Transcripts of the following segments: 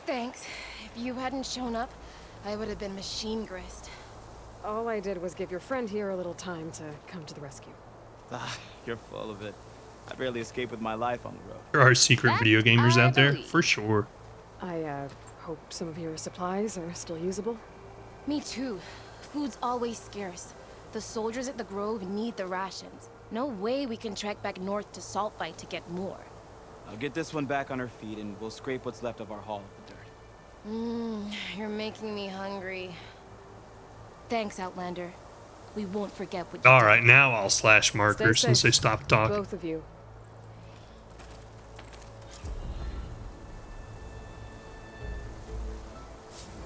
Thanks. If you hadn't shown up, I would have been machine grist. All I did was give your friend here a little time to come to the rescue. Ah, you're full of it. I barely escaped with my life on the road. There are secret video gamers out there, for sure. I hope some of your supplies are still usable. Me too. Food's always scarce. The soldiers at the Grove need the rations. No way we can trek back north to Saltbite to get more. I'll get this one back on her feet and we'll scrape what's left of our haul of the dirt. You're making me hungry. Thanks, Outlander. We won't forget what you did. Alright, now I'll slash markers since they stopped talking. Both of you.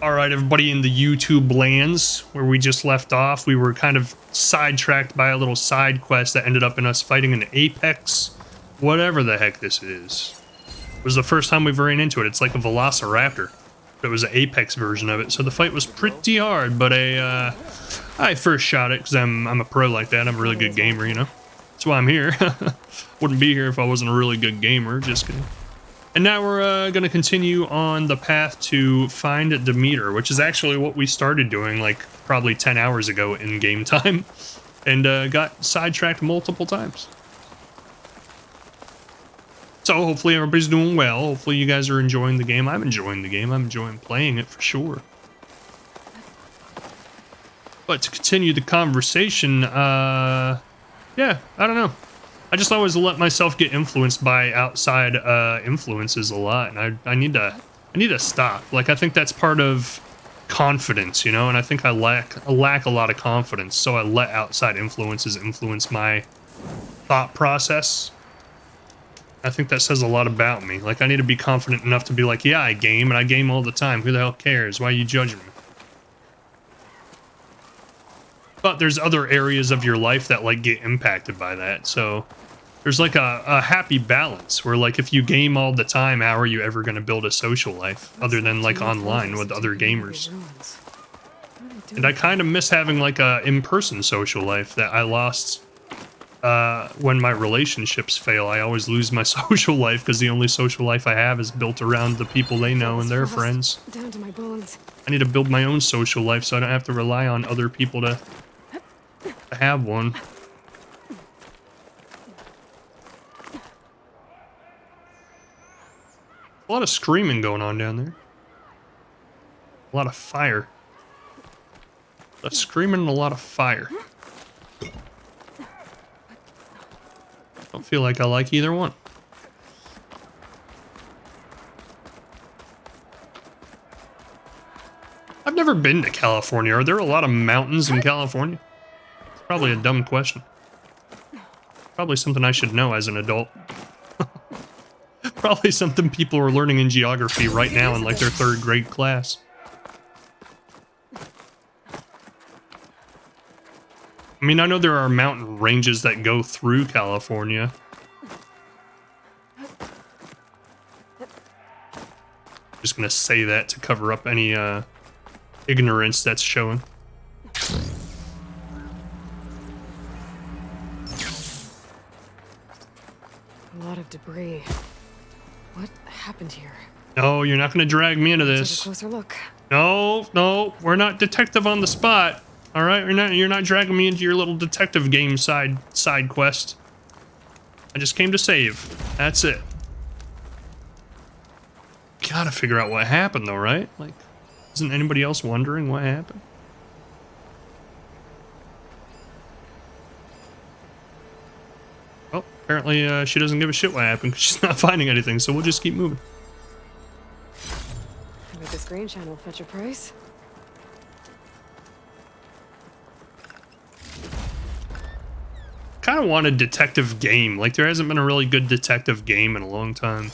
Alright, everybody in the YouTube lands, where we just left off, we were kind of sidetracked by a little side quest that ended up in us fighting an apex, whatever the heck this is. It was the first time we've ran into it. It's like a velociraptor. But it was an apex version of it, so the fight was pretty hard, but I first shot it because I'm a pro like that. I'm a really good gamer, you know? That's why I'm here. Wouldn't be here if I wasn't a really good gamer, just kidding. And now we're going to continue on the path to find Demeter, which is actually what we started doing like probably 10 hours ago in game time, and got sidetracked multiple times. So hopefully everybody's doing well. Hopefully you guys are enjoying the game. I'm enjoying the game. I'm enjoying playing it for sure. But to continue the conversation, yeah, I don't know. I just always let myself get influenced by outside influences a lot, and I need to stop. Like, I think that's part of confidence, you know, and I think I lack a lot of confidence, so I let outside influences influence my thought process. I think that says a lot about me. Like, I need to be confident enough to be like, yeah, I game, and I game all the time. Who the hell cares? Why are you judging me? But there's other areas of your life that like get impacted by that. So there's like a happy balance where like if you game all the time, how are you ever going to build a social life other than like online with other gamers? And I kind of miss having like a in-person social life that I lost when my relationships fail. I always lose my social life because the only social life I have is built around the people they know and their friends. Down to my bones. I need to build my own social life so I don't have to rely on other people to have one. A lot of screaming going on down there. A lot of fire. A lot of screaming and a lot of fire. Don't feel like I like either one. I've never been to California. Are there a lot of mountains in California? It's probably a dumb question. Probably something I should know as an adult. Probably something people are learning in geography right now in like their 3rd grade class. I mean, I know there are mountain ranges that go through California. Just gonna say that to cover up any ignorance that's showing. A lot of debris. What happened here? No, you're not gonna drag me into Let's this. take a closer look. No, we're not detective on the spot. All right, you're not dragging me into your little detective game side quest. I just came to save. That's it. Gotta figure out what happened though, right? Like, isn't anybody else wondering what happened? Well, apparently she doesn't give a shit what happened because she's not finding anything, so we'll just keep moving. I bet this green shine will fetch a price. Kind of want a detective game. Like, there hasn't been a really good detective game in a long time.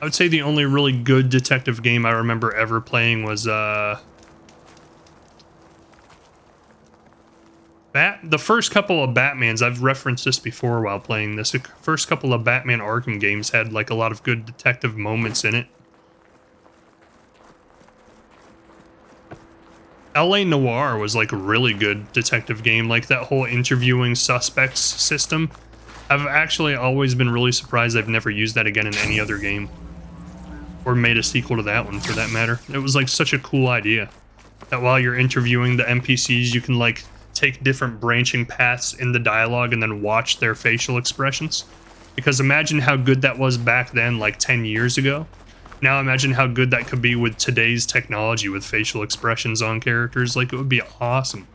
I would say the only really good detective game I remember ever playing was the first couple of Batmans. I've referenced this before while playing this. The first couple of Batman Arkham games had like a lot of good detective moments in it. LA Noire was like a really good detective game, like that whole interviewing suspects system. I've actually always been really surprised I've never used that again in any other game. Or made a sequel to that one, for that matter. It was like such a cool idea that while you're interviewing the NPCs, you can like take different branching paths in the dialogue and then watch their facial expressions. Because imagine how good that was back then, like 10 years ago. Now imagine how good that could be with today's technology with facial expressions on characters. Like, it would be awesome.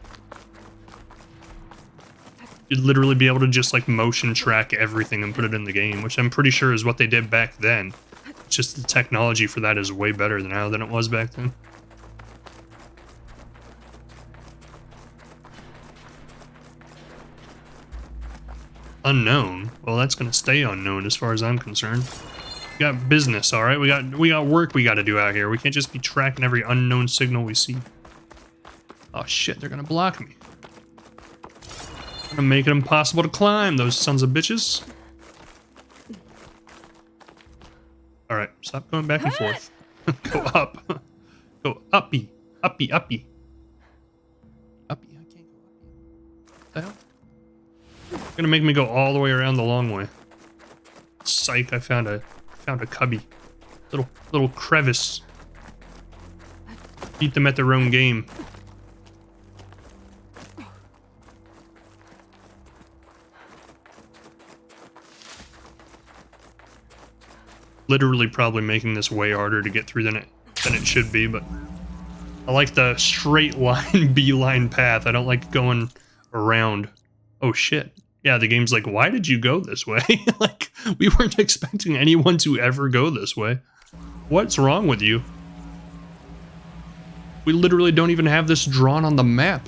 You'd literally be able to just like motion track everything and put it in the game, which I'm pretty sure is what they did back then. It's just the technology for that is way better now than it was back then. Unknown? Well, that's gonna stay unknown as far as I'm concerned. We got business, all right? We got work we got to do out here. We can't just be tracking every unknown signal we see. Oh shit, they're gonna block me. Gonna make it impossible to climb, those sons of bitches. All right, stop going back and forth. Go up. Go uppy, uppy, uppy. Uppy, I can't go uppy. What the hell? Gonna make me go all the way around the long way. Psych! I found a cubby, little crevice. Beat them at their own game. Literally, probably making this way harder to get through than it should be, but I like the straight line beeline path. I don't like going around. Oh shit. Yeah, the game's like, why did you go this way? Like, we weren't expecting anyone to ever go this way. What's wrong with you? We literally don't even have this drawn on the map.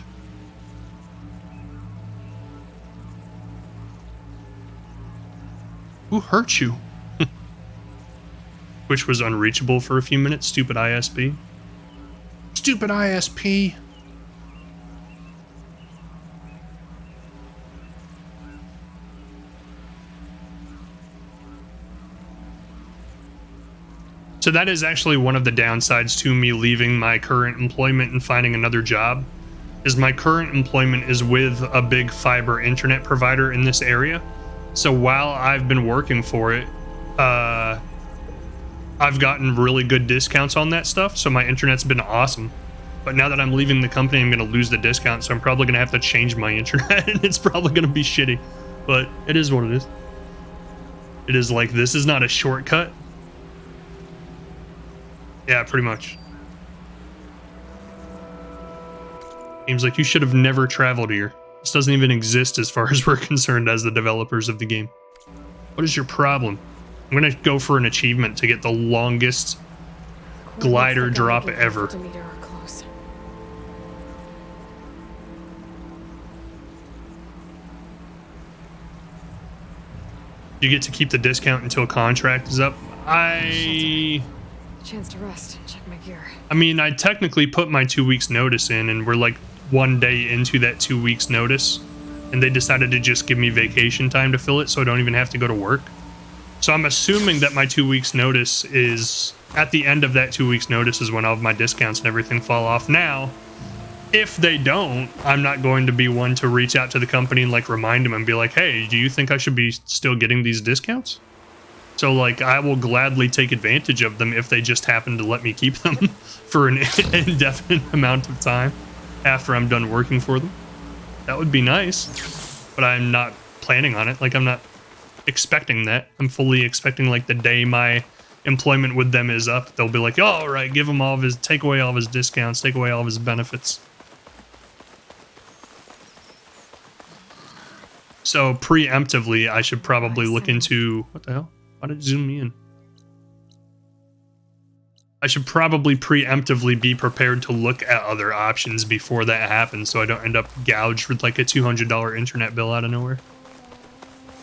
Who hurt you? Which was unreachable for a few minutes, stupid ISP. Stupid ISP! So that is actually one of the downsides to me leaving my current employment and finding another job, is my current employment is with a big fiber internet provider in this area. So while I've been working for it, I've gotten really good discounts on that stuff, so my internet's been awesome. But now that I'm leaving the company, I'm going to lose the discount, so I'm probably going to have to change my internet, and it's probably going to be shitty. But it is what it is. It is like, this is not a shortcut. Yeah, pretty much. Game's like, you should have never traveled here. This doesn't even exist as far as we're concerned as the developers of the game. What is your problem? I'm gonna go for an achievement to get the longest glider drop ever. You get to keep the discount until a contract is up. Chance to rest and check my gear. I mean, I technically put my 2 weeks notice in, and we're like 1 day into that 2 weeks notice, and they decided to just give me vacation time to fill it, so I don't even have to go to work. So I'm assuming that my 2 weeks notice is at the end of that 2 weeks notice is when all of my discounts and everything fall off. Now, if they don't, I'm not going to be one to reach out to the company and like remind them and be like, hey, do you think I should be still getting these discounts? So, like, I will gladly take advantage of them if they just happen to let me keep them for an indefinite amount of time after I'm done working for them. That would be nice, but I'm not planning on it. Like, I'm not expecting that. I'm fully expecting, like, the day my employment with them is up, they'll be like, oh, all right, give him all of his, take away all of his discounts, take away all of his benefits. So, preemptively, I should probably look into, what the hell? Why did it zoom me in? I should probably preemptively be prepared to look at other options before that happens, so I don't end up gouged with like a $200 internet bill out of nowhere.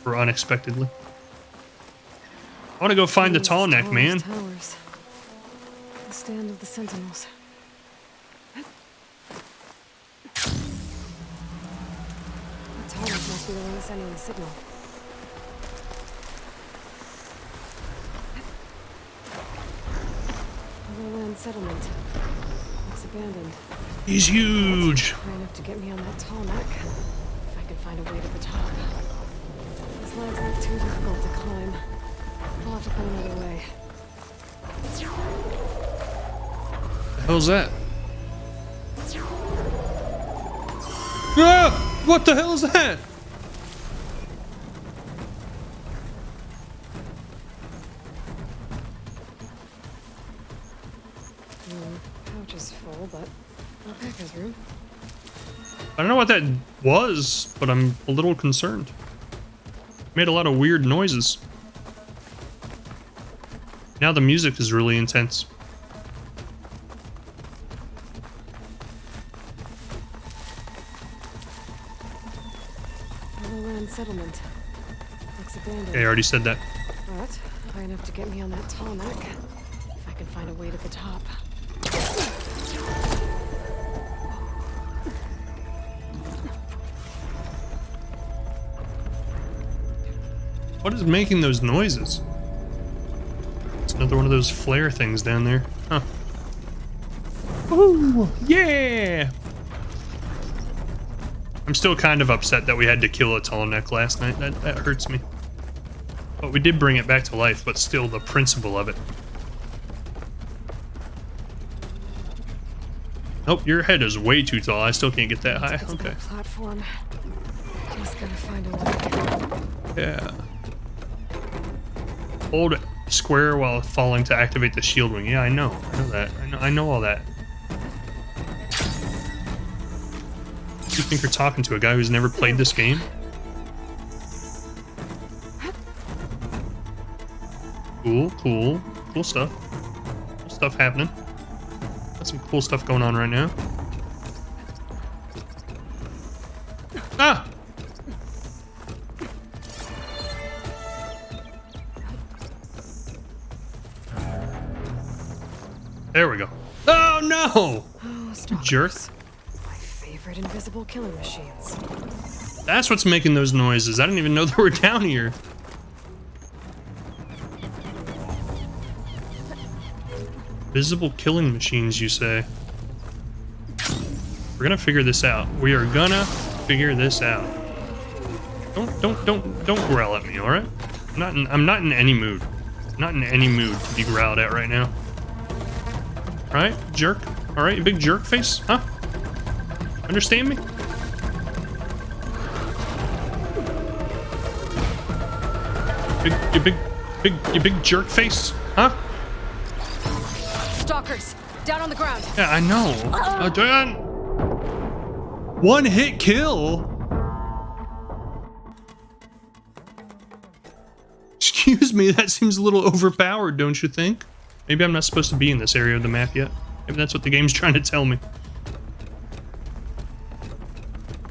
Or unexpectedly. I want to go find the tallneck, man. Towers. The stand of the sentinels. The towers must be the one sending the signal. Land settlement. Looks abandoned. He's huge. High enough to get me on that tallneck. If I could find a way to the top. These lands look too difficult to climb. I'll have to find another way. The hell's that? Ah! What the hell is that? Pouch is full, but not back his room. I don't know what that was, but I'm a little concerned. Made a lot of weird noises. Now the music is really intense. Land settlement. Looks abandoned. Okay, I already said that. But high enough to get me on that tall neck. If I can find a way to the top. What is making those noises? It's another one of those flare things down there. Huh. Ooh, yeah! I'm still kind of upset that we had to kill a tallneck last night. That hurts me. But we did bring it back to life, but still the principle of it. Nope, your head is way too tall. I still can't get that high. Okay. Platform. Just gotta find a way. Yeah. Hold square while falling to activate the shield wing. Yeah, I know that. I know all that. You think you're talking to a guy who's never played this game? Cool stuff. Cool stuff happening. Got some cool stuff going on right now. Ah! There we go. Oh no! Oh, Jerk. My favorite invisible killing machines. That's what's making those noises. I didn't even know they were down here. Visible killing machines, you say? We're gonna figure this out. We are gonna figure this out. Don't growl at me, all right? I'm not in any mood. I'm not in any mood to be growled at right now. All right, jerk. All right, you big jerk face, huh? Understand me? You big jerk face, huh? Stalkers, down on the ground. Yeah, I know. Done. One hit kill. Excuse me, that seems a little overpowered, don't you think? Maybe I'm not supposed to be in this area of the map yet. Maybe that's what the game's trying to tell me.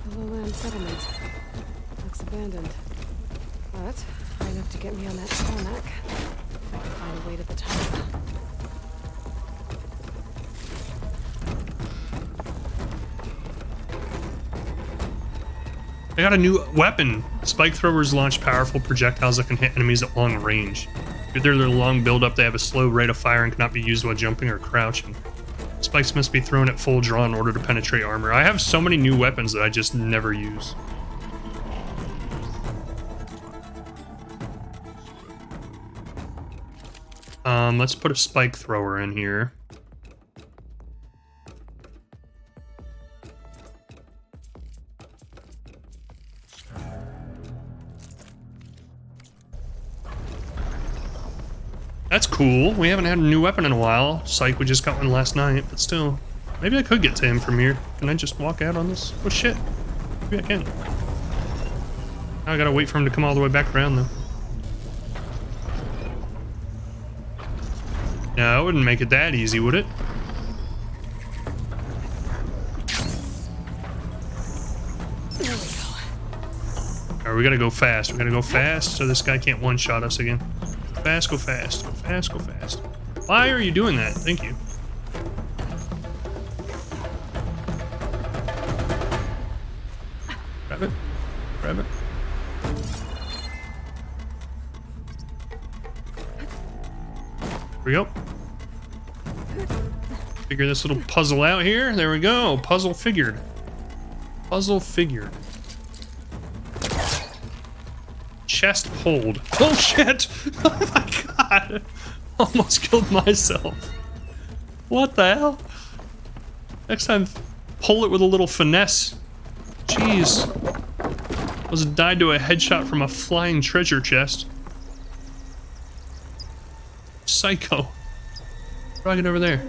The lowland settlement. Looks abandoned. But high enough to get me on that tall neck. If I can find a way to the top. I got a new weapon. Spike throwers launch powerful projectiles that can hit enemies at long range. Due to their long build-up, they have a slow rate of fire and cannot be used while jumping or crouching. Spikes must be thrown at full draw in order to penetrate armor. I have so many new weapons that I just never use. Let's put a spike thrower in here. That's cool. We haven't had a new weapon in a while. Psych, we just got one last night, but still. Maybe I could get to him from here. Can I just walk out on this? Oh shit. Maybe I can. Now I gotta wait for him to come all the way back around though. No, it wouldn't make it that easy, would it? There we go. Alright, we gotta go fast. We gotta go fast so this guy can't one-shot us again. Fast, go fast. Go fast, go fast. Why are you doing that? Thank you. Grab it. Grab it. Here we go. Figure this little puzzle out here. There we go. Puzzle figured. Puzzle figured. Chest hold. Oh shit! Oh my god! Almost killed myself. What the hell? Next time, pull it with a little finesse. Jeez. Was died to a headshot from a flying treasure chest. Psycho. How do I get over there?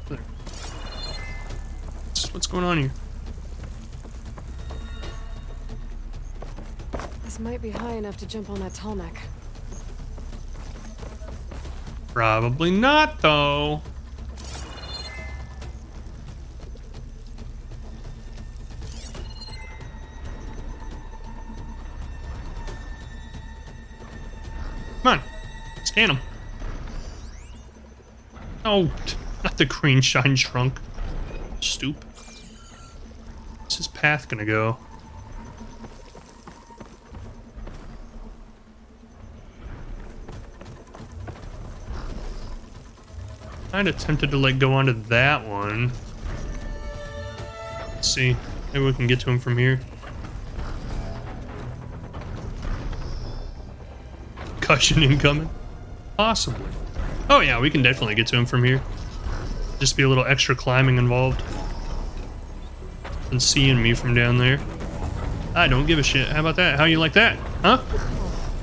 There. What's going on here? This might be high enough to jump on that tallneck. Probably not, though. Come on, scan him. Oh, not the green shine trunk. Stoop. Where's his path gonna go? Kinda tempted to like go onto that one. Let's see. Maybe we can get to him from here. Cushion incoming? Possibly. Oh yeah, we can definitely get to him from here. Just be a little extra climbing involved. And seeing me from down there. I don't give a shit. How about that? How you like that? Huh?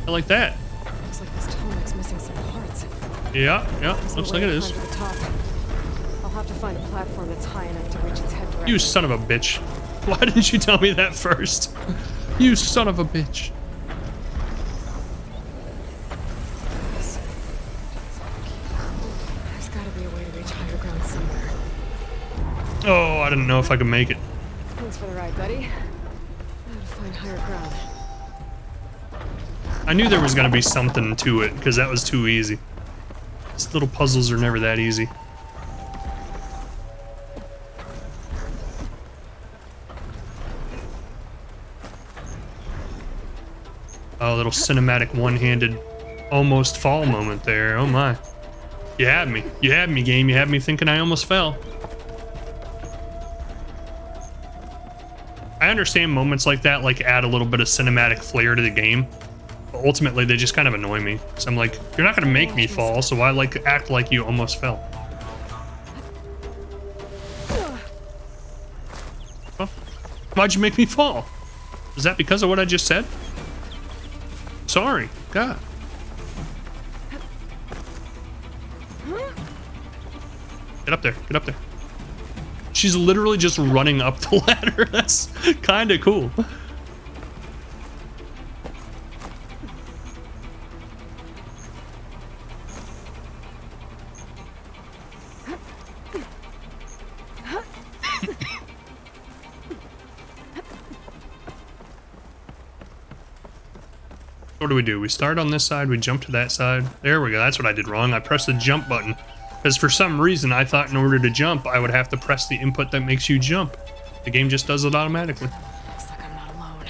I like that. Looks like this tallneck's missing some parts. Yeah, There's no looks way like it to is. climb to the top. I'll have to find a platform that's high enough to reach its head directly. You son of a bitch. Why didn't you tell me that first? You son of a bitch. There's gotta be a way to reach higher ground somewhere. Oh, I didn't know if I could make it. Thanks for the ride, buddy. How to find higher ground. I knew there was gonna be something to it, because that was too easy. These little puzzles are never that easy. Oh, little cinematic one-handed almost fall moment there. Oh my. You had me. You had me, game. You had me thinking I almost fell. I understand moments like that, like, add a little bit of cinematic flair to the game. But ultimately, they just kind of annoy me. So I'm like, you're not gonna make me fall, so why like act like you almost fell? Well, why'd you make me fall? Is that because of what I just said? Sorry. God. Get up there. Get up there. She's literally just running up the ladder. That's kind of cool. What do? We start on this side, we jump to that side. There we go, that's what I did wrong. I pressed the jump button. Because for some reason, I thought in order to jump, I would have to press the input that makes you jump. The game just does it automatically. Looks like I'm not alone.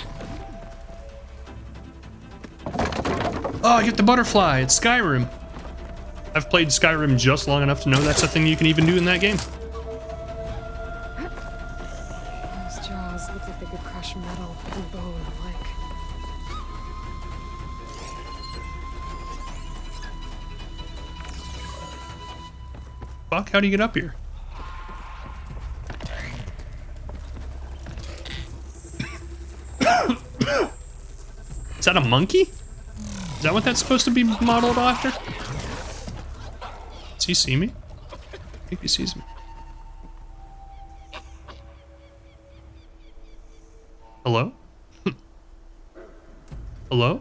Oh, I get the butterfly, it's Skyrim. I've played Skyrim just long enough to know that's a thing you can even do in that game. Those jaws look like they could crush metal and bone alike. Fuck, how do you get up here? Is that a monkey? Is that what that's supposed to be modeled after? Does he see me? I think he sees me. Hello? Hello?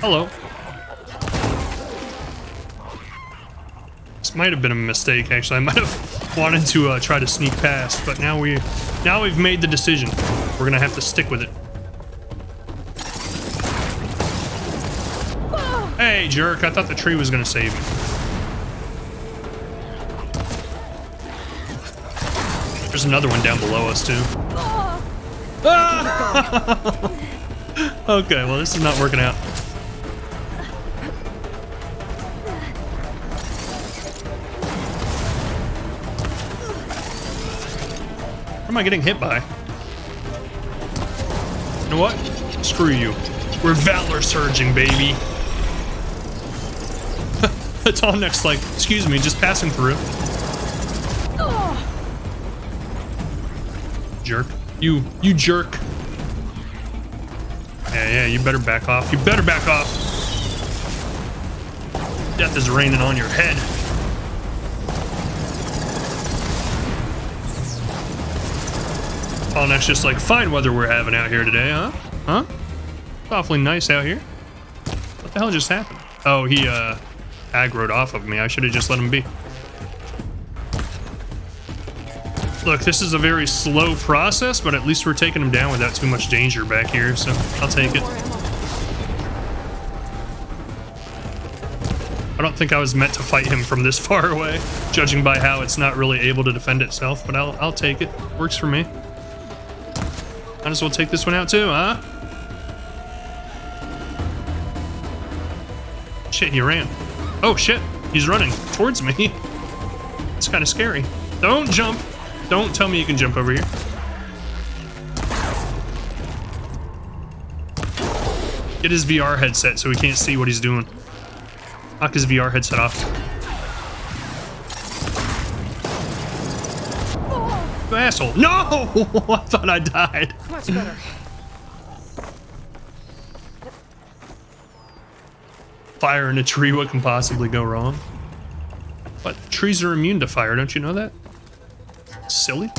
Hello? This might have been a mistake, actually. I might have wanted to try to sneak past, but now we've made the decision. We're gonna have to stick with it. Hey, jerk! I thought the tree was gonna save me. There's another one down below us too. Ah! Okay, well this is not working out. What am I getting hit by? You know what? Screw you. We're valor surging, baby. The tallneck's like, excuse me, just passing through. Jerk. You jerk. Yeah, you better back off. You better back off. Death is raining on your head. Tallneck's just like, fine weather we're having out here today, huh? Huh? It's awfully nice out here. What the hell just happened? Oh, he aggroed off of me. I should have just let him be. Look, this is a very slow process, but at least we're taking him down without too much danger back here, so I'll take it. I don't think I was meant to fight him from this far away, judging by how it's not really able to defend itself, but I'll take it. Works for me. Might as well take this one out too, huh? Shit, he ran. Oh shit, he's running towards me. It's kind of scary. Don't jump. Don't tell me you can jump over here. Get his VR headset so he can't see what he's doing. Knock his VR headset off. You asshole. No! I thought I died. Much better. Fire in a tree, what can possibly go wrong? But trees are immune to fire, don't you know that? Silly.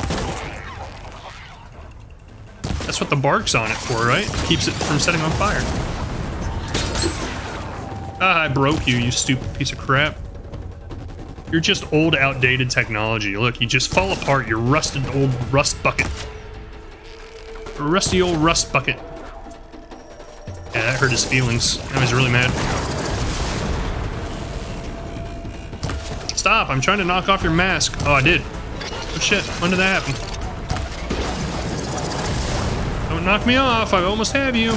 That's what the bark's on it for, right? Keeps it from setting on fire. Ah, I broke you, you stupid piece of crap. You're just old, outdated technology. Look, you just fall apart. You're rusted old rust bucket. A rusty old rust bucket. Yeah, that hurt his feelings. Now he's really mad. Stop, I'm trying to knock off your mask. Oh, I did. Oh shit, when did that happen? Don't knock me off, I almost have you.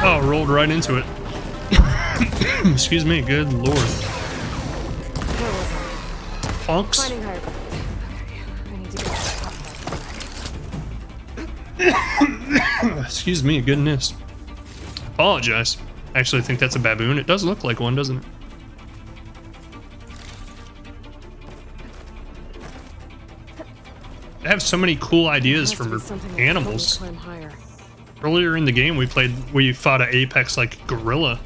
Oh, rolled right into it. Excuse me, good lord. Punks. Finding her. I need to get Excuse me, goodness. Apologize. Actually, I think that's a baboon. It does look like one, doesn't it? I have so many cool ideas for animals. Earlier in the game, we fought an apex like gorilla.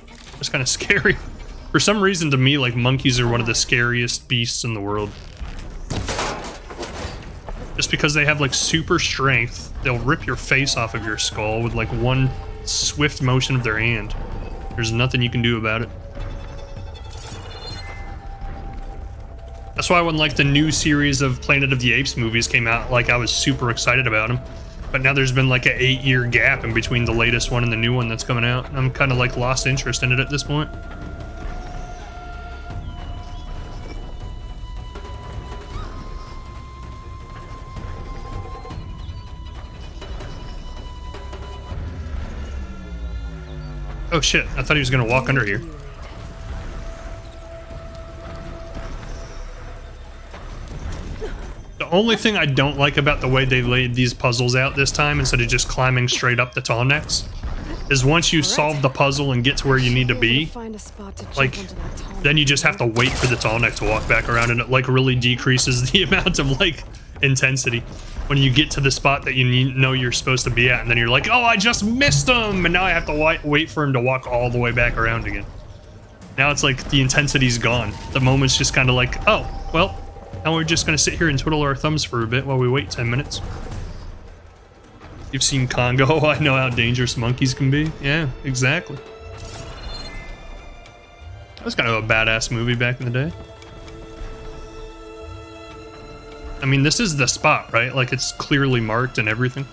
It was kind of scary. For some reason, to me, like monkeys are one of the scariest beasts in the world. Just because they have like super strength, they'll rip your face off of your skull with like one swift motion of their hand. There's nothing you can do about it. That's why when like the new series of Planet of the Apes movies came out, like I was super excited about them. But now there's been like an 8-year gap in between the latest one and the new one that's coming out. I'm kind of like lost interest in it at this point. Oh shit, I thought he was gonna walk under here. The only thing I don't like about the way they laid these puzzles out this time, instead of just climbing straight up the tallnecks, is once you solve the puzzle and get to where you need to be, like, then you just have to wait for the tallneck to walk back around, and it like really decreases the amount of like intensity when you get to the spot that you know you're supposed to be at, and then you're like, oh, I just missed him, and now I have to wait for him to walk all the way back around again. Now it's like the intensity's gone. The moment's just kind of like, oh, well, now we're just gonna sit here and twiddle our thumbs for a bit while we wait 10 minutes. You've seen Congo, I know how dangerous monkeys can be. Yeah, exactly. That was kind of a badass movie back in the day. I mean, this is the spot, right? Like, it's clearly marked and everything.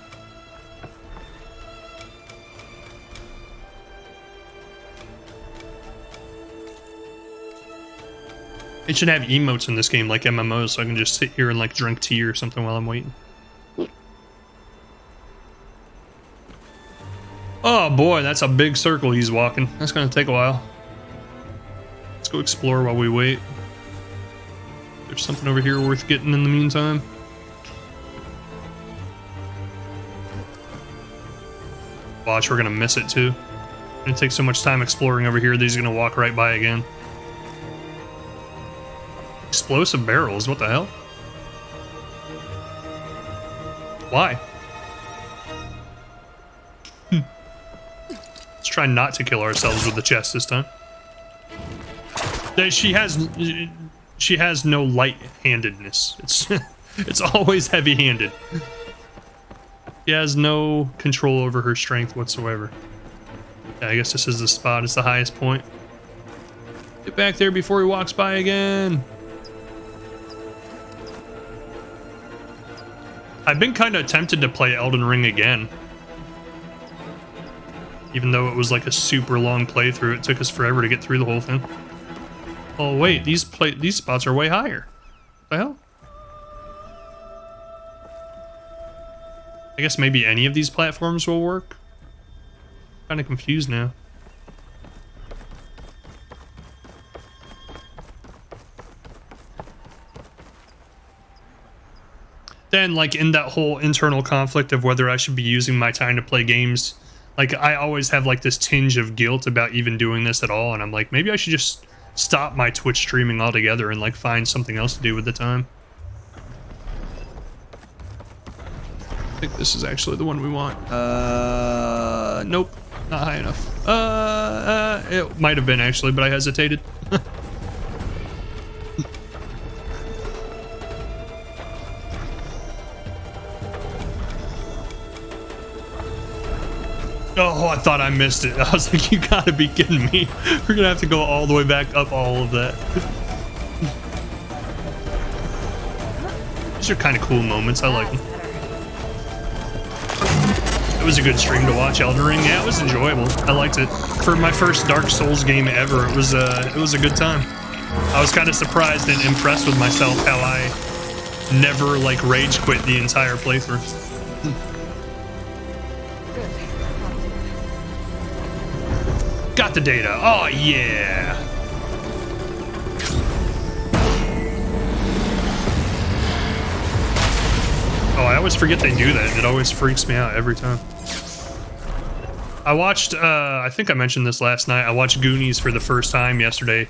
It should have emotes in this game like MMOs, so I can just sit here and like drink tea or something while I'm waiting. Oh boy, that's a big circle he's walking. That's gonna take a while. Let's go explore while we wait. There's something over here worth getting in the meantime. Watch, we're gonna miss it too. It takes so much time exploring over here that he's gonna walk right by again. Explosive barrels, what the hell? Why? Let's try not to kill ourselves with the chest this time. She has no light-handedness. It's always heavy-handed. She has no control over her strength whatsoever. Yeah, I guess this is the spot. It's the highest point. Get back there before he walks by again. I've been kind of tempted to play Elden Ring again. Even though it was like a super long playthrough, it took us forever to get through the whole thing. Oh wait, these spots are way higher. What the hell? I guess maybe any of these platforms will work. Kind of confused now. Then, like, in that whole internal conflict of whether I should be using my time to play games, like, I always have, like, this tinge of guilt about even doing this at all, and I'm like, maybe I should just stop my Twitch streaming altogether and, like, find something else to do with the time. I think this is actually the one we want. Nope. Not high enough. It might have been, actually, but I hesitated. Oh, I thought I missed it. I was like, you gotta be kidding me. We're gonna have to go all the way back up all of that. These are kind of cool moments. I like them. It was a good stream to watch, Elden Ring. Yeah, it was enjoyable. I liked it. For my first Dark Souls game ever, it was a good time. I was kind of surprised and impressed with myself how I never, like, rage quit the entire playthrough. Got the data. Oh, yeah. Oh, I always forget they do that. It always freaks me out every time. I watched, I think I mentioned this last night. I watched Goonies for the first time yesterday.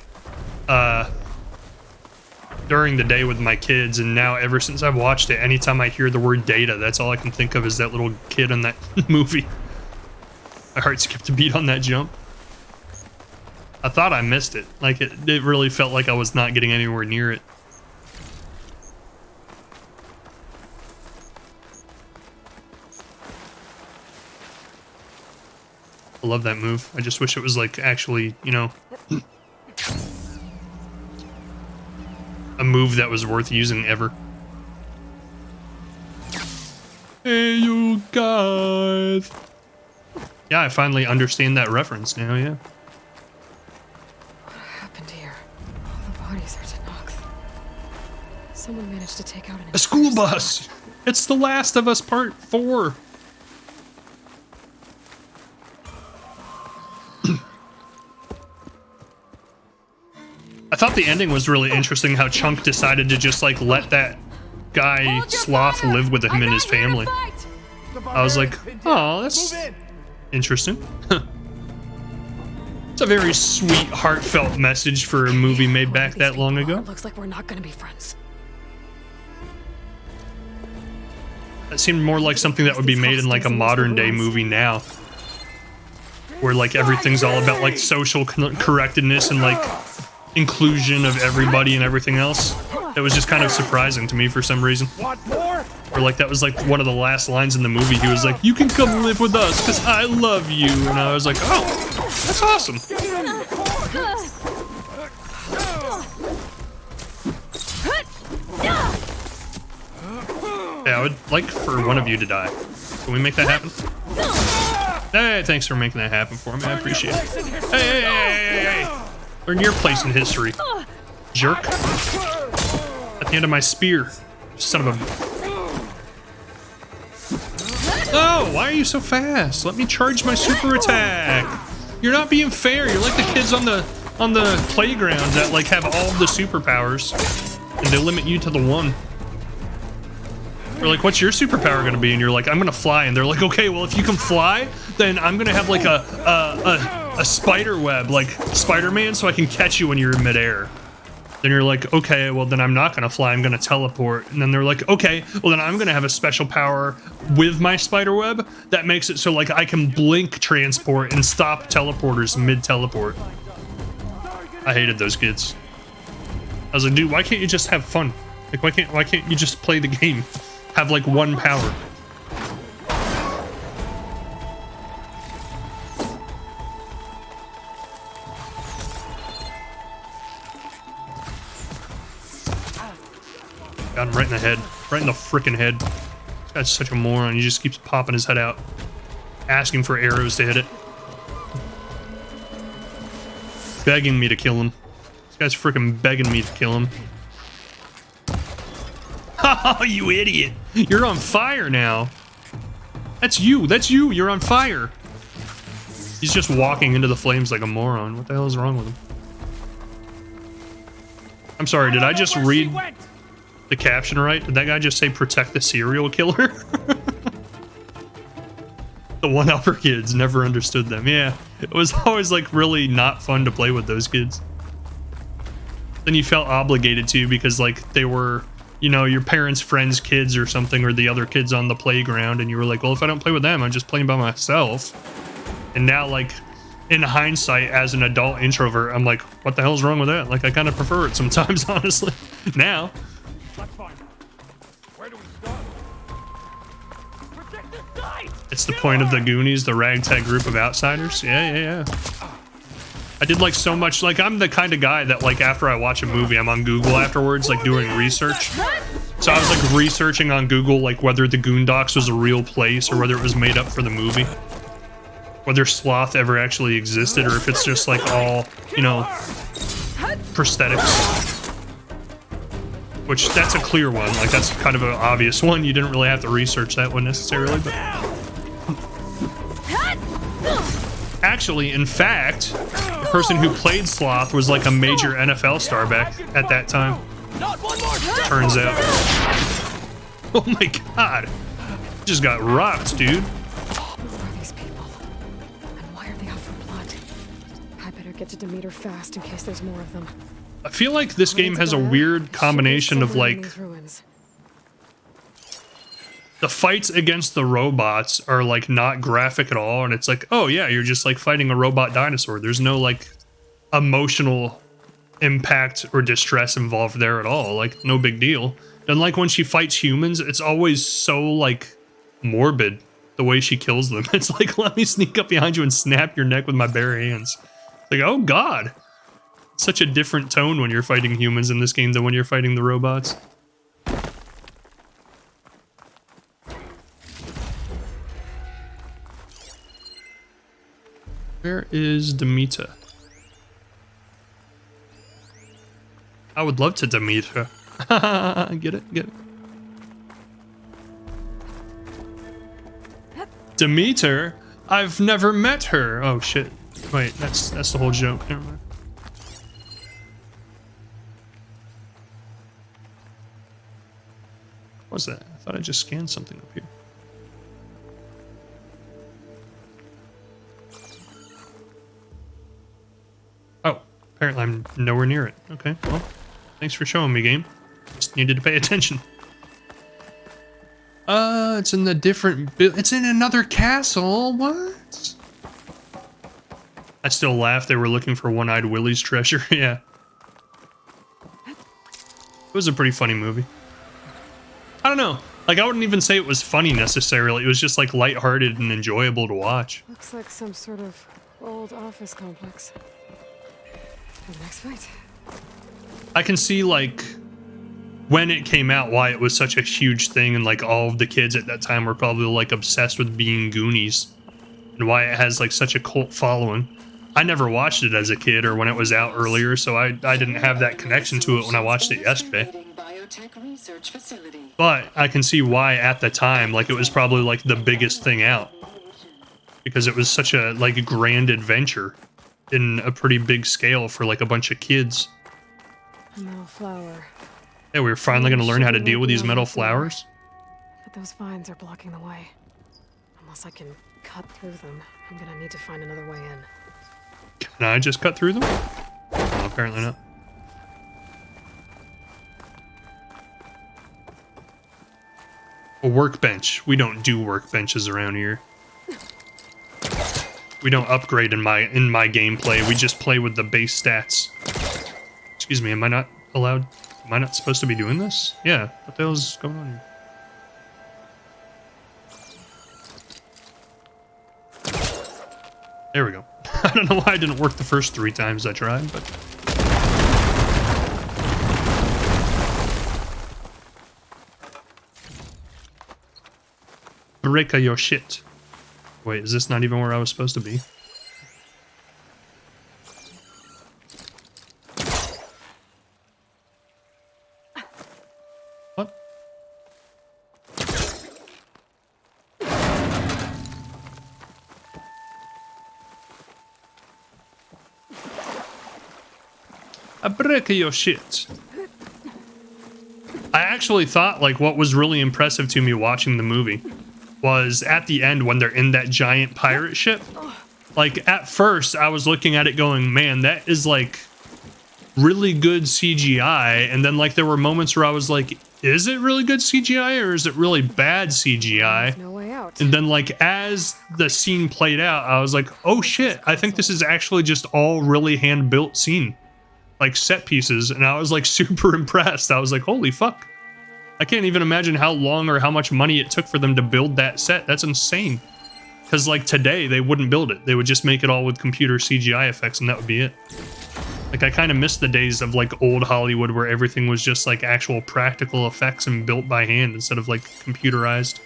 During the day with my kids, and now ever since I've watched it, anytime I hear the word data, that's all I can think of is that little kid in that movie. My heart skipped a beat on that jump. I thought I missed it. Like, it really felt like I was not getting anywhere near it. I love that move. I just wish it was, like, actually, you know, a move that was worth using ever. Hey, you guys. Yeah, I finally understand that reference now, yeah. Someone managed to take out a school bus. It's The Last of Us Part 4. I thought the ending was really interesting, how Chunk decided to just, like, let that guy Sloth live with him and his family. I was like, oh, that's interesting. It's a very sweet, heartfelt message for a movie made back that long ago. Looks like we're not gonna be friends. That seemed more like something that would be made in, like, a modern day movie now, where, like, everything's all about, like, social correctness and, like, inclusion of everybody and everything else. That was just kind of surprising to me for some reason. Or, like, that was, like, one of the last lines in the movie. He was like, you can come live with us because I love you. And I was like, oh, that's awesome. Yeah, I would like for one of you to die. Can we make that happen? Hey, thanks for making that happen for me. I appreciate it. Hey. Learn your place in history, jerk. At the end of my spear, son of a... Oh, why are you so fast? Let me charge my super attack. You're not being fair. You're like the kids on the playground that, like, have all the superpowers, and they limit you to the one. We're like, what's your superpower gonna be? And you're like, I'm gonna fly. And they're like, okay, well, if you can fly, then I'm gonna have like a spider web, like Spider-Man, so I can catch you when you're in midair. Then you're like, okay, well, then I'm not gonna fly, I'm gonna teleport. And then they're like, okay, well, then I'm gonna have a special power with my spider web that makes it so like I can blink transport and stop teleporters mid-teleport. I hated those kids. I was like, dude, why can't you just have fun? Like, why can't you just play the game? Have like one power. Got him right in the head. Right in the frickin' head. This guy's such a moron. He just keeps popping his head out. Asking for arrows to hit it. Begging me to kill him. This guy's frickin' begging me to kill him. Oh, you idiot! You're on fire now. That's you. That's you. You're on fire. He's just walking into the flames like a moron. What the hell is wrong with him? I'm sorry, did I just read the caption right? Did that guy just say protect the serial killer? The one upper kids, never understood them. Yeah, it was always like really not fun to play with those kids. Then you felt obligated to because like they were, you know, your parents' friends' kids or something, or the other kids on the playground, and you were like, well, if I don't play with them, I'm just playing by myself. And now, like, in hindsight, as an adult introvert, I'm like, what the hell's wrong with that? Like, I kind of prefer it sometimes, honestly. Now. Where do we start? Protect the site! It's the point of the Goonies, the ragtag group of outsiders. Yeah. I did like so much, like I'm the kind of guy that like after I watch a movie, I'm on Google afterwards, like doing research. So I was like researching on Google, like whether the Goondocks was a real place or whether it was made up for the movie. Whether Sloth ever actually existed or if it's just like all, you know, prosthetics. Which that's a clear one, like that's kind of an obvious one. You didn't really have to research that one necessarily, but actually, in fact, the person who played Sloth was like a major NFL star back at that time. Turns out. Oh my god. Just got rocked, dude. Who are these people? And why are they out for blood? I better get to Demeter fast in case there's more of them. I feel like this game has a weird combination of like the fights against the robots are like not graphic at all, and it's like, oh yeah, you're just like fighting a robot dinosaur. There's no like emotional impact or distress involved there at all. Like no big deal. And like when she fights humans, it's always so like morbid the way she kills them. It's like, let me sneak up behind you and snap your neck with my bare hands. Like, oh god. Such a different tone when you're fighting humans in this game than when you're fighting the robots. Where is Demeter? I would love to Demeter. Get it? Get it? Demeter? I've never met her. Oh shit. Wait, that's the whole joke. Never mind. What was that? I thought I just scanned something up here. Oh, apparently I'm nowhere near it. Okay, well, thanks for showing me, game. Just needed to pay attention. It's in the different... It's in another castle? What? I still laugh. They were looking for One-Eyed Willie's treasure. Yeah. It was a pretty funny movie. I don't know. Like, I wouldn't even say it was funny necessarily. It was just like lighthearted and enjoyable to watch. Looks like some sort of old office complex. The next fight. I can see like when it came out why it was such a huge thing, and like all of the kids at that time were probably like obsessed with being Goonies, and why it has like such a cult following. I never watched it as a kid or when it was out earlier, so I didn't have that connection to it when I watched it yesterday. But I can see why at the time, like it was probably like the biggest thing out, because it was such a like grand adventure in a pretty big scale for like a bunch of kids. A metal flower. Yeah, we were finally going to learn how to deal with these metal flowers. those vines are blocking the way. Unless I can cut through them, I'm gonna need to find another way in. Can I just cut through them? No, apparently not. A workbench. We don't do workbenches around here. We don't upgrade in my gameplay. We just play with the base stats. Excuse me, am I not allowed? Am I not supposed to be doing this? Yeah, what the hell is going on here? There we go. I don't know why it didn't work the first 3 times I tried, but... Break your shit. Wait, is this not even where I was supposed to be? What? I break your shit. I actually thought, like, what was really impressive to me watching the movie was at the end when they're in that giant pirate ship. Like, at first, I was looking at it going, man, that is, like, really good CGI. And then, like, there were moments where I was like, is it really good CGI or is it really bad CGI? There's no way out. And then, like, as the scene played out, I was like, oh shit, I think this is actually just all really hand-built scene. Like, set pieces. And I was, like, super impressed. I was like, holy fuck. I can't even imagine how long or how much money it took for them to build that set. That's insane. Because, like, today, they wouldn't build it. They would just make it all with computer CGI effects, and that would be it. Like, I kind of miss the days of, like, old Hollywood where everything was just, like, actual practical effects and built by hand instead of, like, computerized.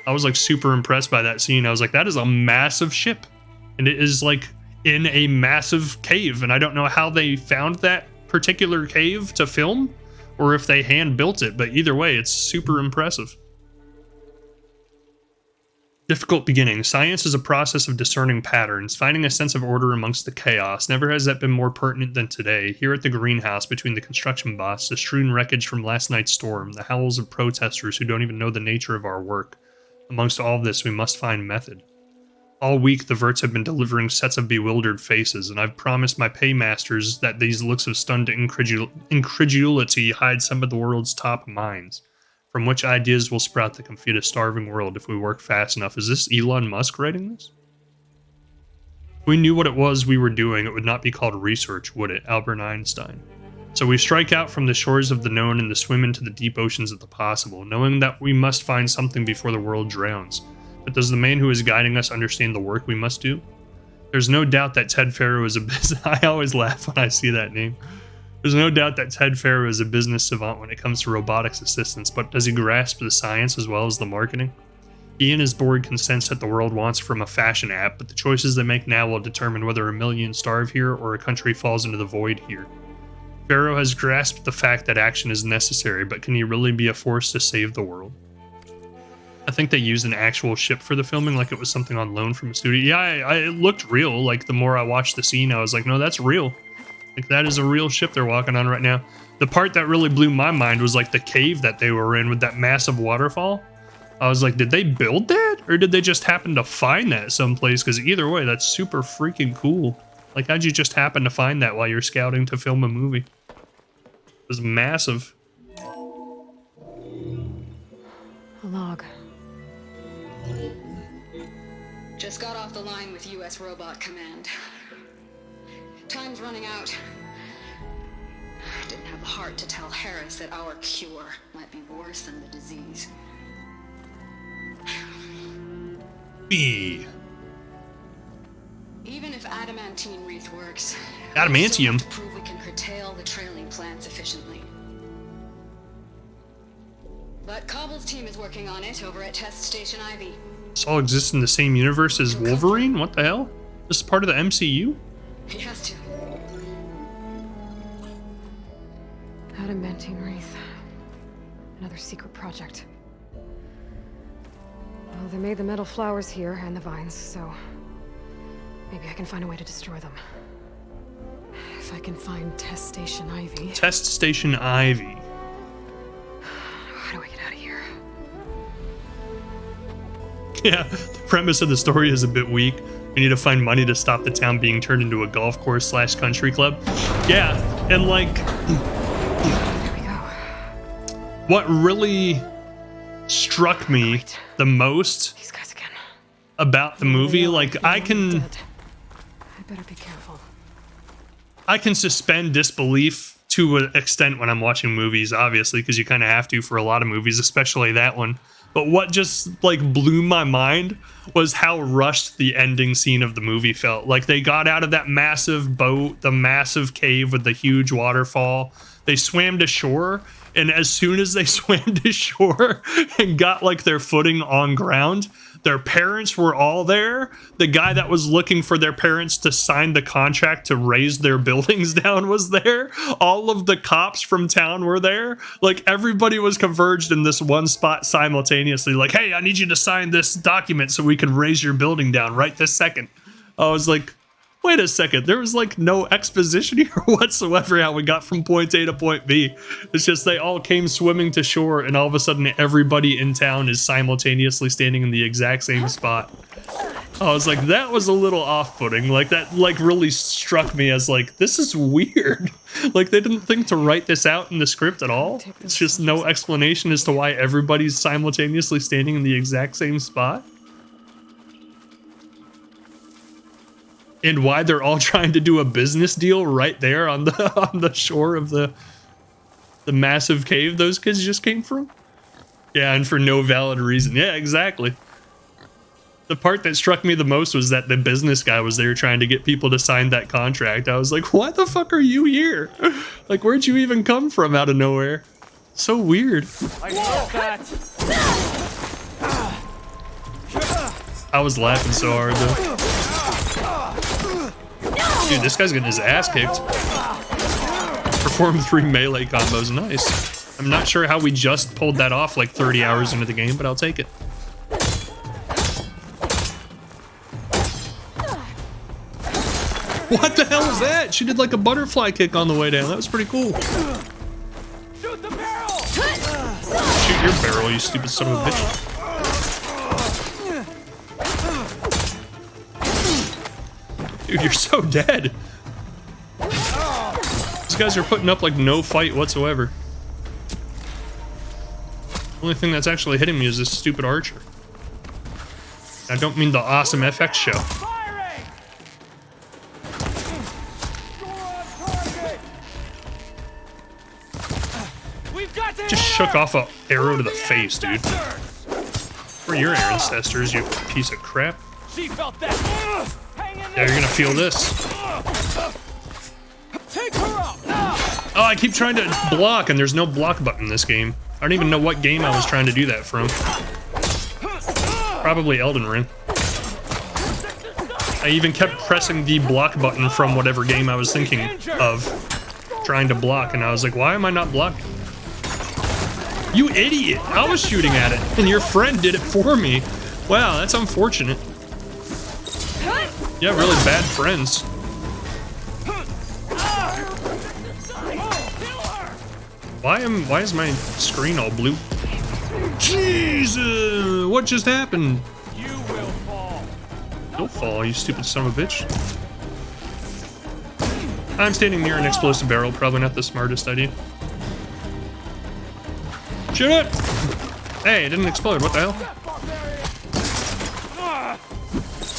I was, like, super impressed by that scene. I was like, that is a massive ship. And it is, like, in a massive cave. And I don't know how they found that particular cave to film, or if they hand built it, but either way, it's super impressive. Difficult beginning. Science is a process of discerning patterns, finding a sense of order amongst the chaos. Never has that been more pertinent than today. Here at the greenhouse, between the construction bots, the strewn wreckage from last night's storm, the howls of protesters who don't even know the nature of our work. Amongst all of this, we must find method. All week, the Verts have been delivering sets of bewildered faces, and I've promised my paymasters that these looks of stunned incredulity hide some of the world's top minds, from which ideas will sprout that can feed a starving world if we work fast enough. Is this Elon Musk writing this? If we knew what it was we were doing, it would not be called research, would it? Albert Einstein. So we strike out from the shores of the known and swim into the deep oceans of the possible, knowing that we must find something before the world drowns. But does the man who is guiding us understand the work we must do? There's no doubt that Ted Farrow is a business... I always laugh when I see that name. There's no doubt that Ted Farrow is a business savant when it comes to robotics assistance, but does he grasp the science as well as the marketing? He and his board can sense that the world wants from a fashion app, but the choices they make now will determine whether a million starve here or a country falls into the void here. Farrow has grasped the fact that action is necessary, but can he really be a force to save the world? I think they used an actual ship for the filming, like it was something on loan from a studio. Yeah, it looked real. Like, the more I watched the scene, I was like, no, that's real. Like, that is a real ship they're walking on right now. The part that really blew my mind was, like, the cave that they were in with that massive waterfall. I was like, did they build that? Or did they just happen to find that someplace? Because either way, that's super freaking cool. Like, how'd you just happen to find that while you're scouting to film a movie? It was massive. A log. Just got off the line with U.S. Robot Command. Time's running out. I didn't have the heart to tell Harris that our cure might be worse than the disease. B. Even if adamantine wreath works, Adamantium. we still have to prove we can curtail the trailing plants efficiently. But Cobble's team is working on it over at Test Station Ivy. This all exists in the same universe as Wolverine? What the hell? This is part of the MCU? He has to. Adamantine wreath. Another secret project. Well, they made the metal flowers here and the vines, so maybe I can find a way to destroy them. If I can find Test Station Ivy. Test Station Ivy. How do I get out of here? Yeah, the premise of the story is a bit weak. We need to find money to stop the town being turned into a golf course / country club. Yeah, and like, There we go. what really struck me the most These guys again. about the movie, like I can better be careful. suspend disbelief to an extent when I'm watching movies, obviously, because you kind of have to for a lot of movies, especially that one. But what just like blew my mind was how rushed the ending scene of the movie felt. Like they got out of that massive boat, the massive cave with the huge waterfall. They swam to shore, and as soon as they swam to shore and got like their footing on ground, their parents were all there. The guy that was looking for their parents to sign the contract to raise their buildings down was there. All of the cops from town were there. Like everybody was converged in this one spot simultaneously. Like, hey, I need you to sign this document so we can raise your building down right this second. I was like, wait a second, there was like no exposition here whatsoever how we got from point A to point B. It's just they all came swimming to shore and all of a sudden everybody in town is simultaneously standing in the exact same spot. I was like, that was a little off-putting. Like that like really struck me as like, this is weird. Like they didn't think to write this out in the script at all. It's just no explanation as to why everybody's simultaneously standing in the exact same spot. And why they're all trying to do a business deal right there on the shore of the massive cave those kids just came from. Yeah, and for no valid reason. Yeah, exactly. The part that struck me the most was that the business guy was there trying to get people to sign that contract. I was like, why the fuck are you here? Like, where'd you even come from out of nowhere? So weird. I was laughing so hard though. Dude, this guy's getting his ass kicked. Performed 3 melee combos, nice. I'm not sure how we just pulled that off like 30 hours into the game, but I'll take it. What the hell is that? She did like a butterfly kick on the way down. That was pretty cool. Shoot the barrel! Shoot your barrel, you stupid son of a bitch. Dude, you're so dead. These guys are putting up like no fight whatsoever. The only thing that's actually hitting me is this stupid archer. I don't mean the awesome FX show. Firing! We've got to Just shook off an arrow to the face, dude. Where are your ancestors, you piece of crap? She felt that. Hang in Yeah, there. you're gonna feel this. Take her up. Oh, I keep trying to block, and there's no block button in this game. I don't even know what game I was trying to do that from. Probably Elden Ring. I even kept pressing the block button from whatever game I was thinking of trying to block, and I was like, why am I not blocking? You idiot! I was shooting at it, and your friend did it for me. Wow, that's unfortunate. You have really bad friends. Why is my screen all blue? Jesus! What just happened? You will fall. Don't fall, you stupid son of a bitch. I'm standing near an explosive barrel, probably not the smartest idea. Shoot it! Hey, it didn't explode, what the hell?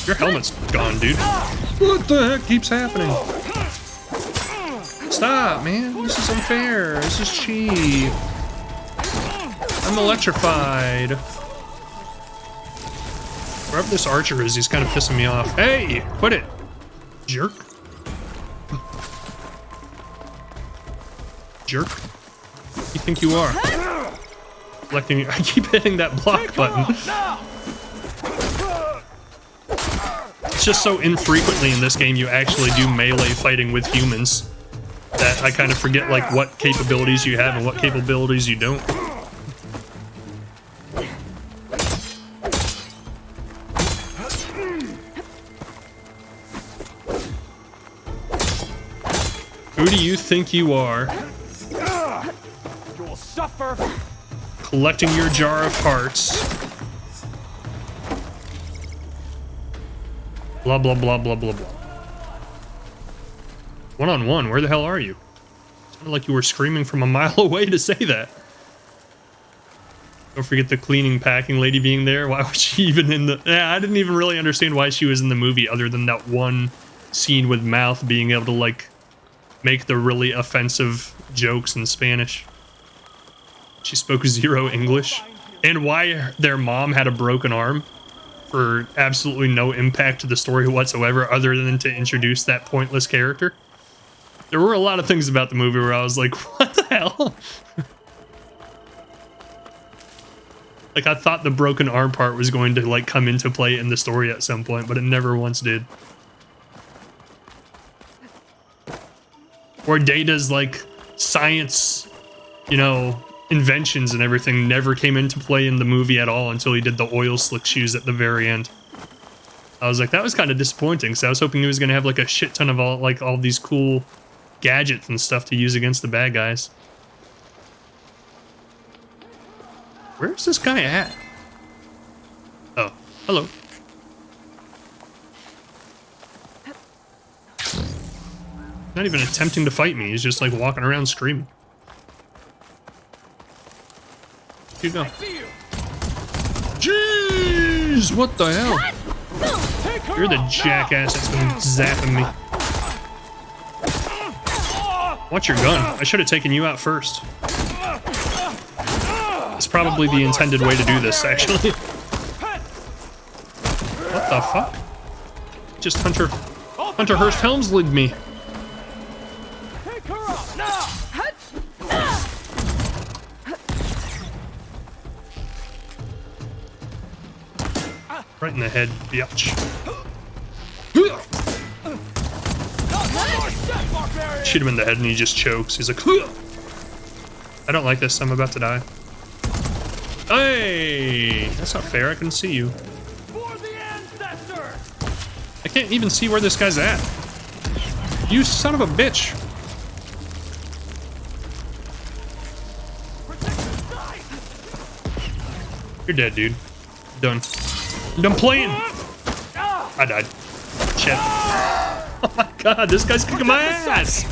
Your helmet's gone, dude. What the heck keeps happening? Stop, man. This is unfair. This is cheap. I'm electrified. Wherever this archer is, he's kind of pissing me off. Hey, quit it, jerk. Jerk. You think you are? Collecting. I keep hitting that block button. It's just so infrequently in this game you actually do melee fighting with humans that I kind of forget like what capabilities you have and what capabilities you don't. Who do you think you are? You will suffer. Collecting your jar of hearts. Blah, blah, blah, blah, blah, blah. One-on-one, where the hell are you? It sounded like you were screaming from a mile away to say that. Don't forget the cleaning, packing lady being there. Why was she even in the... Yeah, I didn't even really understand why she was in the movie other than that one scene with Mouth being able to, like, make the really offensive jokes in Spanish. She spoke zero English. And why their mom had a broken arm for absolutely no impact to the story whatsoever other than to introduce that pointless character. There were a lot of things about the movie where I was like, what the hell? Like, I thought the broken arm part was going to, like, come into play in the story at some point, but it never once did. Or Data's, like, science, you know, inventions and everything never came into play in the movie at all until he did the oil slick shoes at the very end. I was like, that was kind of disappointing, so I was hoping he was going to have, like, a shit ton of all these cool gadgets and stuff to use against the bad guys. Where's this guy at? Oh, hello. Not even attempting to fight me. He's just like walking around screaming. Here you go. Jeez, what the hell? You're the jackass that's been zapping me. Watch your gun. I should have taken you out first. It's probably the intended way to do this, actually. What the fuck? Just Hunter Hearst Helmsley'd me. Right in the head, biatch. Shoot him in the head and he just chokes. He's like, I don't like this. I'm about to die. Hey, that's not fair. I can see you. I can't even see where this guy's at. You son of a bitch. You're dead, dude. Done. I'm done playing. I died. Shit. Oh my god, this guy's kicking my ass.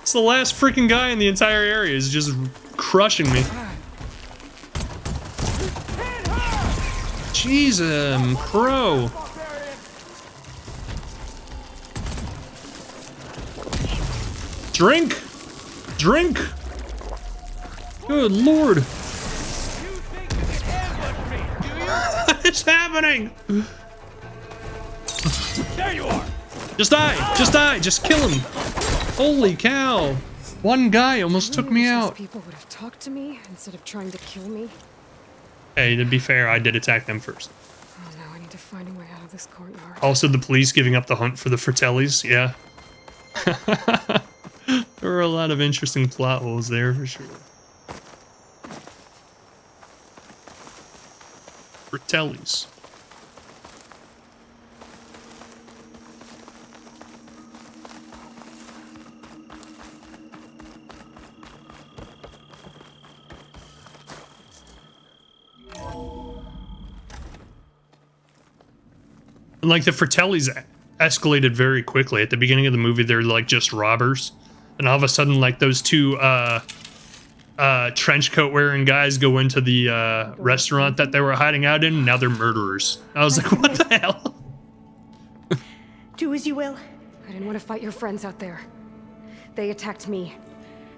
It's the last freaking guy in the entire area. Is just crushing me. Jesus, pro. Drink! Drink! Good lord. What is happening? There you are. Just die! Just die! Just kill him! Holy cow! One guy almost took me out. People would have talked to me instead of trying to kill me. Hey, to be fair, I did attack them first. Oh no, I need to find a way out of this courtyard. Also, the police giving up the hunt for the Fratellis, yeah. There were a lot of interesting plot holes there, for sure. Fratellis. Like, the Fratellis escalated very quickly. At the beginning of the movie, they're like just robbers. And all of a sudden, like, those two trench coat wearing guys go into the restaurant that they were hiding out in, and now they're murderers. I was like, what the hell? Do as you will. I didn't want to fight your friends out there. They attacked me.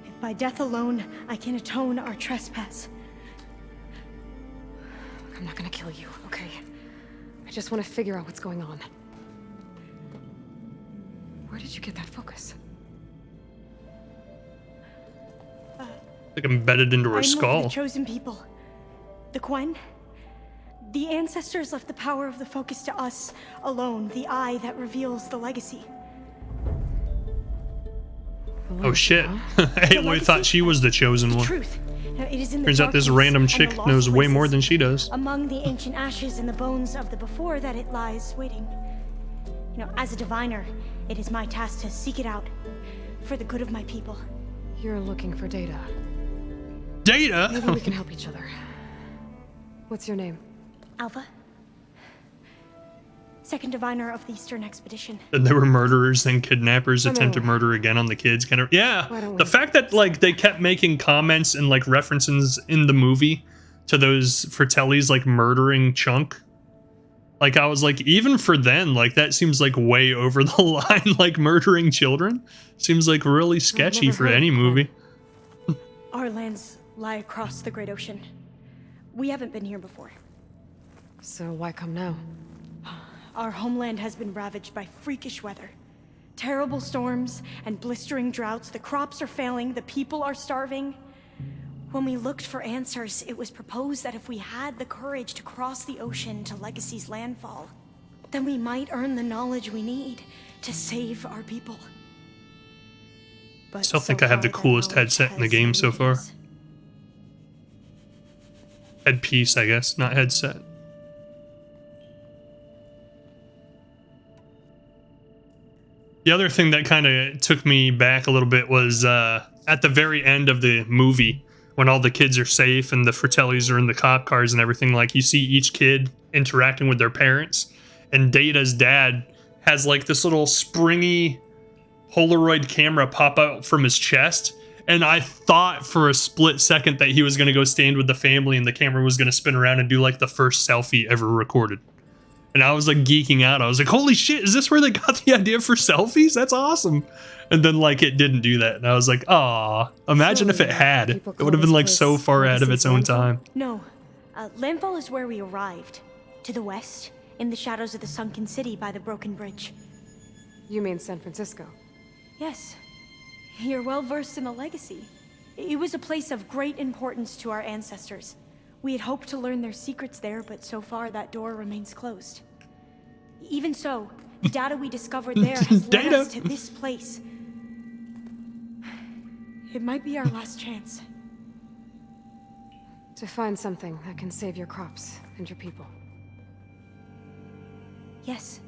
If by death alone I can atone our trespass. I'm not gonna kill you, okay? I just want to figure out what's going on. Where did you get that focus? Like embedded into her I'm skull. of the chosen people. The Quen. The ancestors left the power of the focus to us alone, the eye that reveals the legacy. Oh shit. Aloy thought she was the chosen one. Truth. Now, it is in the Turns out this darkness random and chick the lost knows way places, more than she does. among the ancient ashes and the bones of the before that it lies waiting. You know, as a diviner, it is my task to seek it out for the good of my people. You're looking for Data. Data? Maybe we can help each other. What's your name? Alva? second diviner of the Eastern Expedition. And there were murderers and kidnappers I know. attempted murder again on the kids. Kind of, yeah. Why don't The we- fact that like they kept making comments and like references in the movie to those Fratellis like murdering Chunk. Like I was like, even for then, like that seems like way over the line. Like murdering children seems like really sketchy never for heard any of that. movie. Our lands lie across the Great Ocean. We haven't been here before. So why come now? Our homeland has been ravaged by freakish weather. Terrible storms and blistering droughts. The crops are failing, the people are starving. When we looked for answers, it was proposed that if we had the courage to cross the ocean to Legacy's landfall, then we might earn the knowledge we need to save our people. But Still so think I have the far, that coolest knowledge headset in the has game so eluded far. us. Headpiece, I guess, not headset. The other thing that kind of took me back a little bit was at the very end of the movie, when all the kids are safe and the Fratellis are in the cop cars and everything, like you see each kid interacting with their parents, and Data's dad has like this little springy Polaroid camera pop out from his chest. And I thought for a split second that he was going to go stand with the family and the camera was going to spin around and do like the first selfie ever recorded. And I was like geeking out. I was like, holy shit, is this where they got the idea for selfies? That's awesome. And then like it didn't do that. And I was like, aw, imagine if it had. People It would have call been like this so place far ahead of Legacy's its own landfall? time. No. Landfall is where we arrived. To the west, in the shadows of the sunken city by the broken bridge. You mean San Francisco? Yes. You're well versed in the legacy. It was a place of great importance to our ancestors. We had hoped to learn their secrets there, but so far that door remains closed. Even so, the data we discovered there has led Data. us to this place. It might be our last chance. To find something that can save your crops and your people. Yes.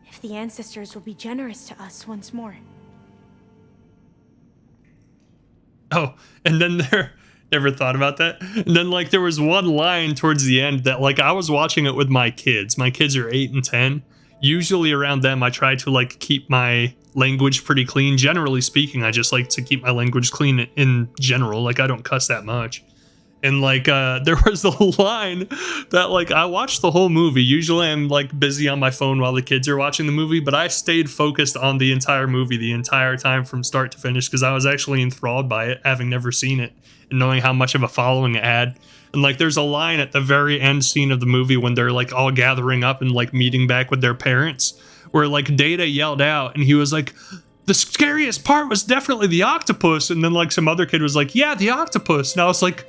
If the ancestors will be generous to us once more. Oh, and then there, never thought about that. And then like there was one line towards the end that like I was watching it with my kids. My kids are 8 and 10. Usually around them, I try to like keep my language pretty clean. Generally speaking, I just like to keep my language clean in general. Like I don't cuss that much. And like there was the line that like I watched the whole movie. Usually I'm like busy on my phone while the kids are watching the movie, but I stayed focused on the entire movie the entire time from start to finish because I was actually enthralled by it, having never seen it and knowing how much of a following it had. And like there's a line at the very end scene of the movie when they're like all gathering up and like meeting back with their parents where like Data yelled out and he was like, the scariest part was definitely the octopus. And then like some other kid was like, yeah, the octopus. And I was like,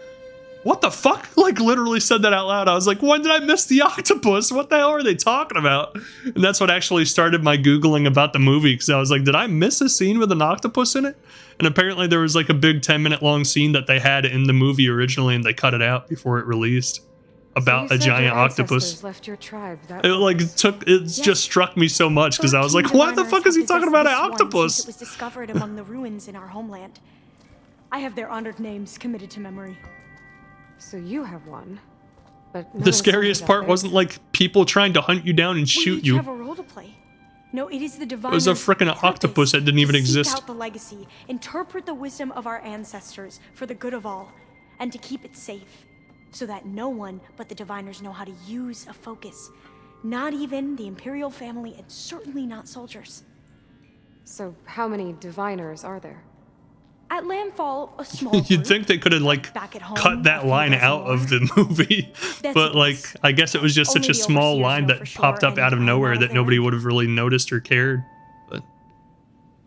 what the fuck? Like literally said that out loud. I was like, when did I miss the octopus? What the hell are they talking about? And that's what actually started my Googling about the movie because I was like, did I miss a scene with an octopus in it? And apparently there was like a big 10-minute long scene that they had in the movie originally and they cut it out before it released about So a you said giant your octopus. ancestors left your tribe. That It like just struck me so much because I was like, what the fuck is he talking about an octopus? It was discovered among the ruins in our homeland. I have their honored names committed to memory. So you have one. But none The of scariest out part there. wasn't like people trying to hunt you down and We shoot each you. have a role to play. No, it is the divine. was a frickin' octopus that didn't even exist. Seek out the legacy, interpret the wisdom of our ancestors for the good of all, and to keep it safe, so that no one but the diviners know how to use a focus. Not even the imperial family, and certainly not soldiers. So how many diviners are there? At landfall, a small You'd group. think they could have like Back at home, cut a that few line dozen out of more. the movie, That's but a like guess. I guess it was just such Only a the small overseers line know that for sure, popped up and out of I'm nowhere not that nobody available. would have really noticed or cared. But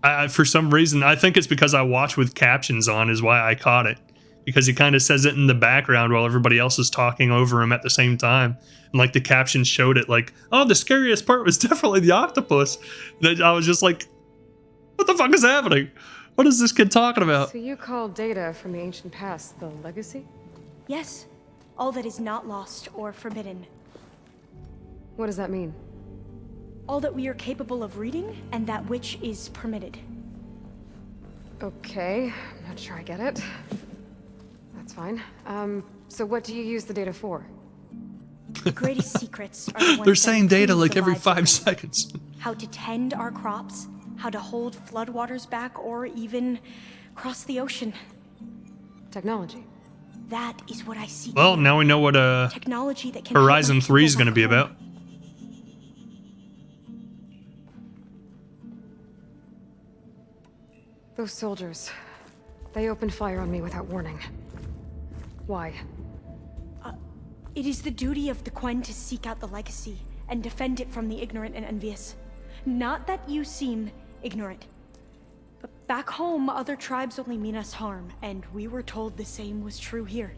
I for some reason, I think it's because I watch with captions on is why I caught it, because he kind of says it in the background while everybody else is talking over him at the same time. And like the captions showed it like, oh, the scariest part was definitely the octopus. And I was just like, what the fuck is happening? What is this kid talking about? So you call data from the ancient past the legacy? Yes, all that is not lost or forbidden. What does that mean? All that we are capable of reading, and that which is permitted. Okay, I'm not sure I get it. That's fine. So what do you use the data for? greatest secrets are the ones They're that saying data improve like the every lives of 5 many. seconds. How to tend our crops, how to hold floodwaters back, or even cross the ocean. Technology. That is what I seek. Well, here. now we know what Technology that can help Horizon my 3 is people going to be back home. about. Those soldiers. They opened fire on me without warning. Why? It is the duty of the Quen to seek out the legacy and defend it from the ignorant and envious. Not that you seem ignorant. But back home, other tribes only mean us harm, and we were told the same was true here.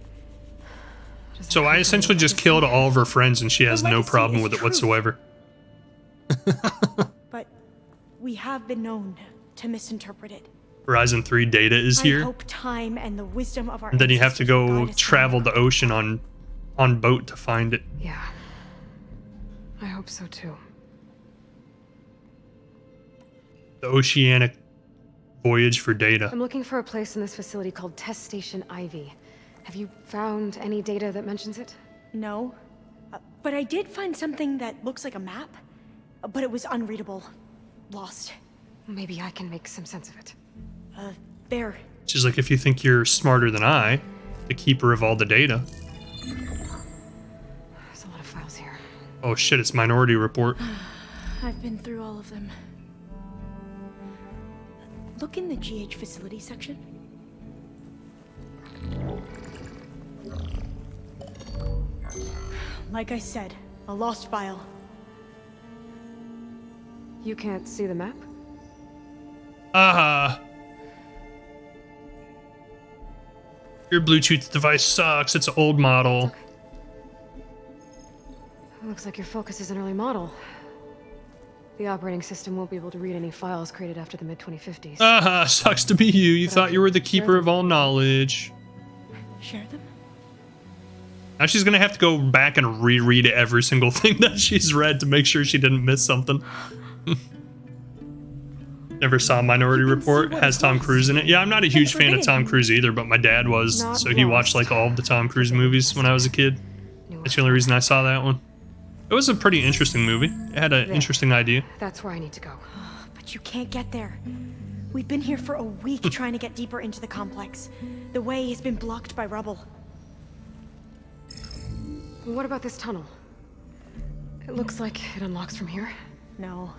So I essentially just killed all of her friends and she has no legacy problem is with it truth. whatsoever. But we have been known to misinterpret it. Horizon 3 data is I here. hope time and the wisdom of our And then you have to ancestors will go guide us travel now. the ocean on boat to find it. Yeah. I hope so too. The oceanic voyage for data. I'm looking for a place in this facility called Test Station Ivy. Have you found any data that mentions it? No. But I did find something that looks like a map, but it was unreadable. Lost. Maybe I can make some sense of it. There. She's like, if you think you're smarter than I, the keeper of all the data. There's a lot of files here. Oh shit, it's Minority Report. I've been through all of them. Look in the GH facility section. Like I said, a lost file. You can't see the map? Your Bluetooth device sucks. It's an old model. It looks like your focus is an early model. The operating system won't be able to read any files created after the mid-2050s. Sucks to be you. You thought you were the keeper of all knowledge. Share them? Now she's gonna have to go back and reread every single thing that she's read to make sure she didn't miss something. Never saw Minority Report. Has Tom Cruise in it. Yeah, I'm not a huge fan of Tom Cruise either, but my dad was, so he watched like all of the Tom Cruise movies when I was a kid. That's the only reason I saw that one. It was a pretty interesting movie. It had an interesting idea. That's where I need to go. But you can't get there. We've been here for a week trying to get deeper into the complex. The way has been blocked by rubble. What about this tunnel? It looks like it unlocks from here. No.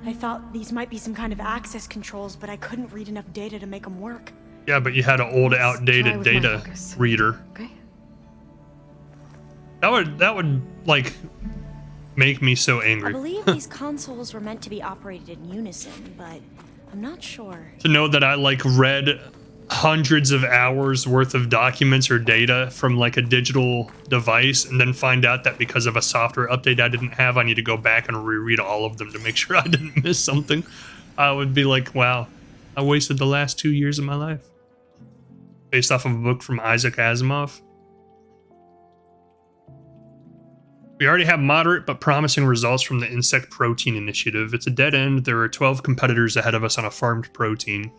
I thought these might be some kind of access controls, but I couldn't read enough data to make them work. Yeah, but you had an old, Try outdated with my data focus. reader. Okay. That would like make me so I angry believe these consoles were meant to be operated in unison, but I'm not sure. to know that I like read hundreds of hours worth of documents or data from like a digital device and then find out that because of a software update I didn't have, I need to go back and reread all of them to make sure I didn't miss something. I would be like, wow, I wasted the last 2 years of my life. Based off of a book from Isaac Asimov. We already have moderate but promising results from the Insect Protein Initiative. It's a dead end. There are 12 competitors ahead of us on a farmed protein.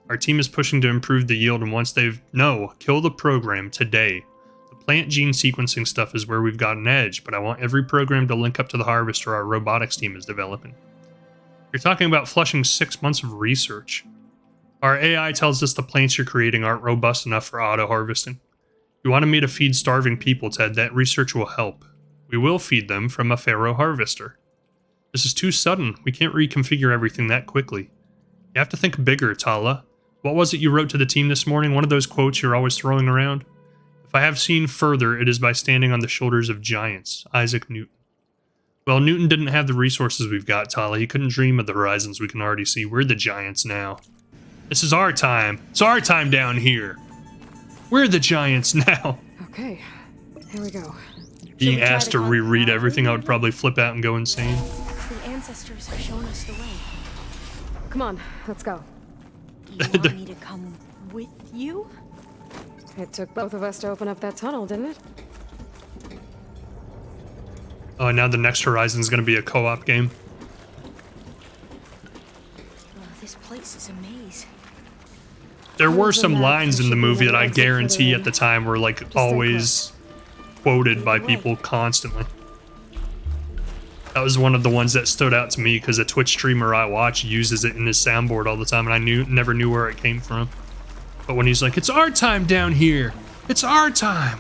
Our team is pushing to improve the yield, and once they've... No, kill the program today. The plant gene sequencing stuff is where we've got an edge, but I want every program to link up to the harvester our robotics team is developing. You're talking about flushing 6 months of research. Our AI tells us the plants you're creating aren't robust enough for auto-harvesting. You wanted me to feed starving people, Ted. That research will help. We will feed them from a Pharaoh harvester. This is too sudden. We can't reconfigure everything that quickly. You have to think bigger, Tala. What was it you wrote to the team this morning? One of those quotes you're always throwing around? If I have seen further, it is by standing on the shoulders of giants. Isaac Newton. Well, Newton didn't have the resources we've got, Tala. He couldn't dream of the horizons we can already see. We're the giants now. This is our time. It's our time down here. We're the giants now. Okay. Here we go. Being we try asked to to call it reread now? everything, I would probably flip out and go insane. The ancestors have shown us the way. Come on, let's go. Do you want me to come with you? It took both of us to open up that tunnel, didn't it? Oh, and now the next Horizon is going to be a co-op game. This place is a maze. There were Tunnels and some maps lines that in the should be movie that no I exit further guarantee in. at the time were like stay always quoted by people constantly. That was one of the ones that stood out to me because a Twitch streamer I watch uses it in his soundboard all the time, and I never knew where it came from. But when he's like, "It's our time down here. It's our time."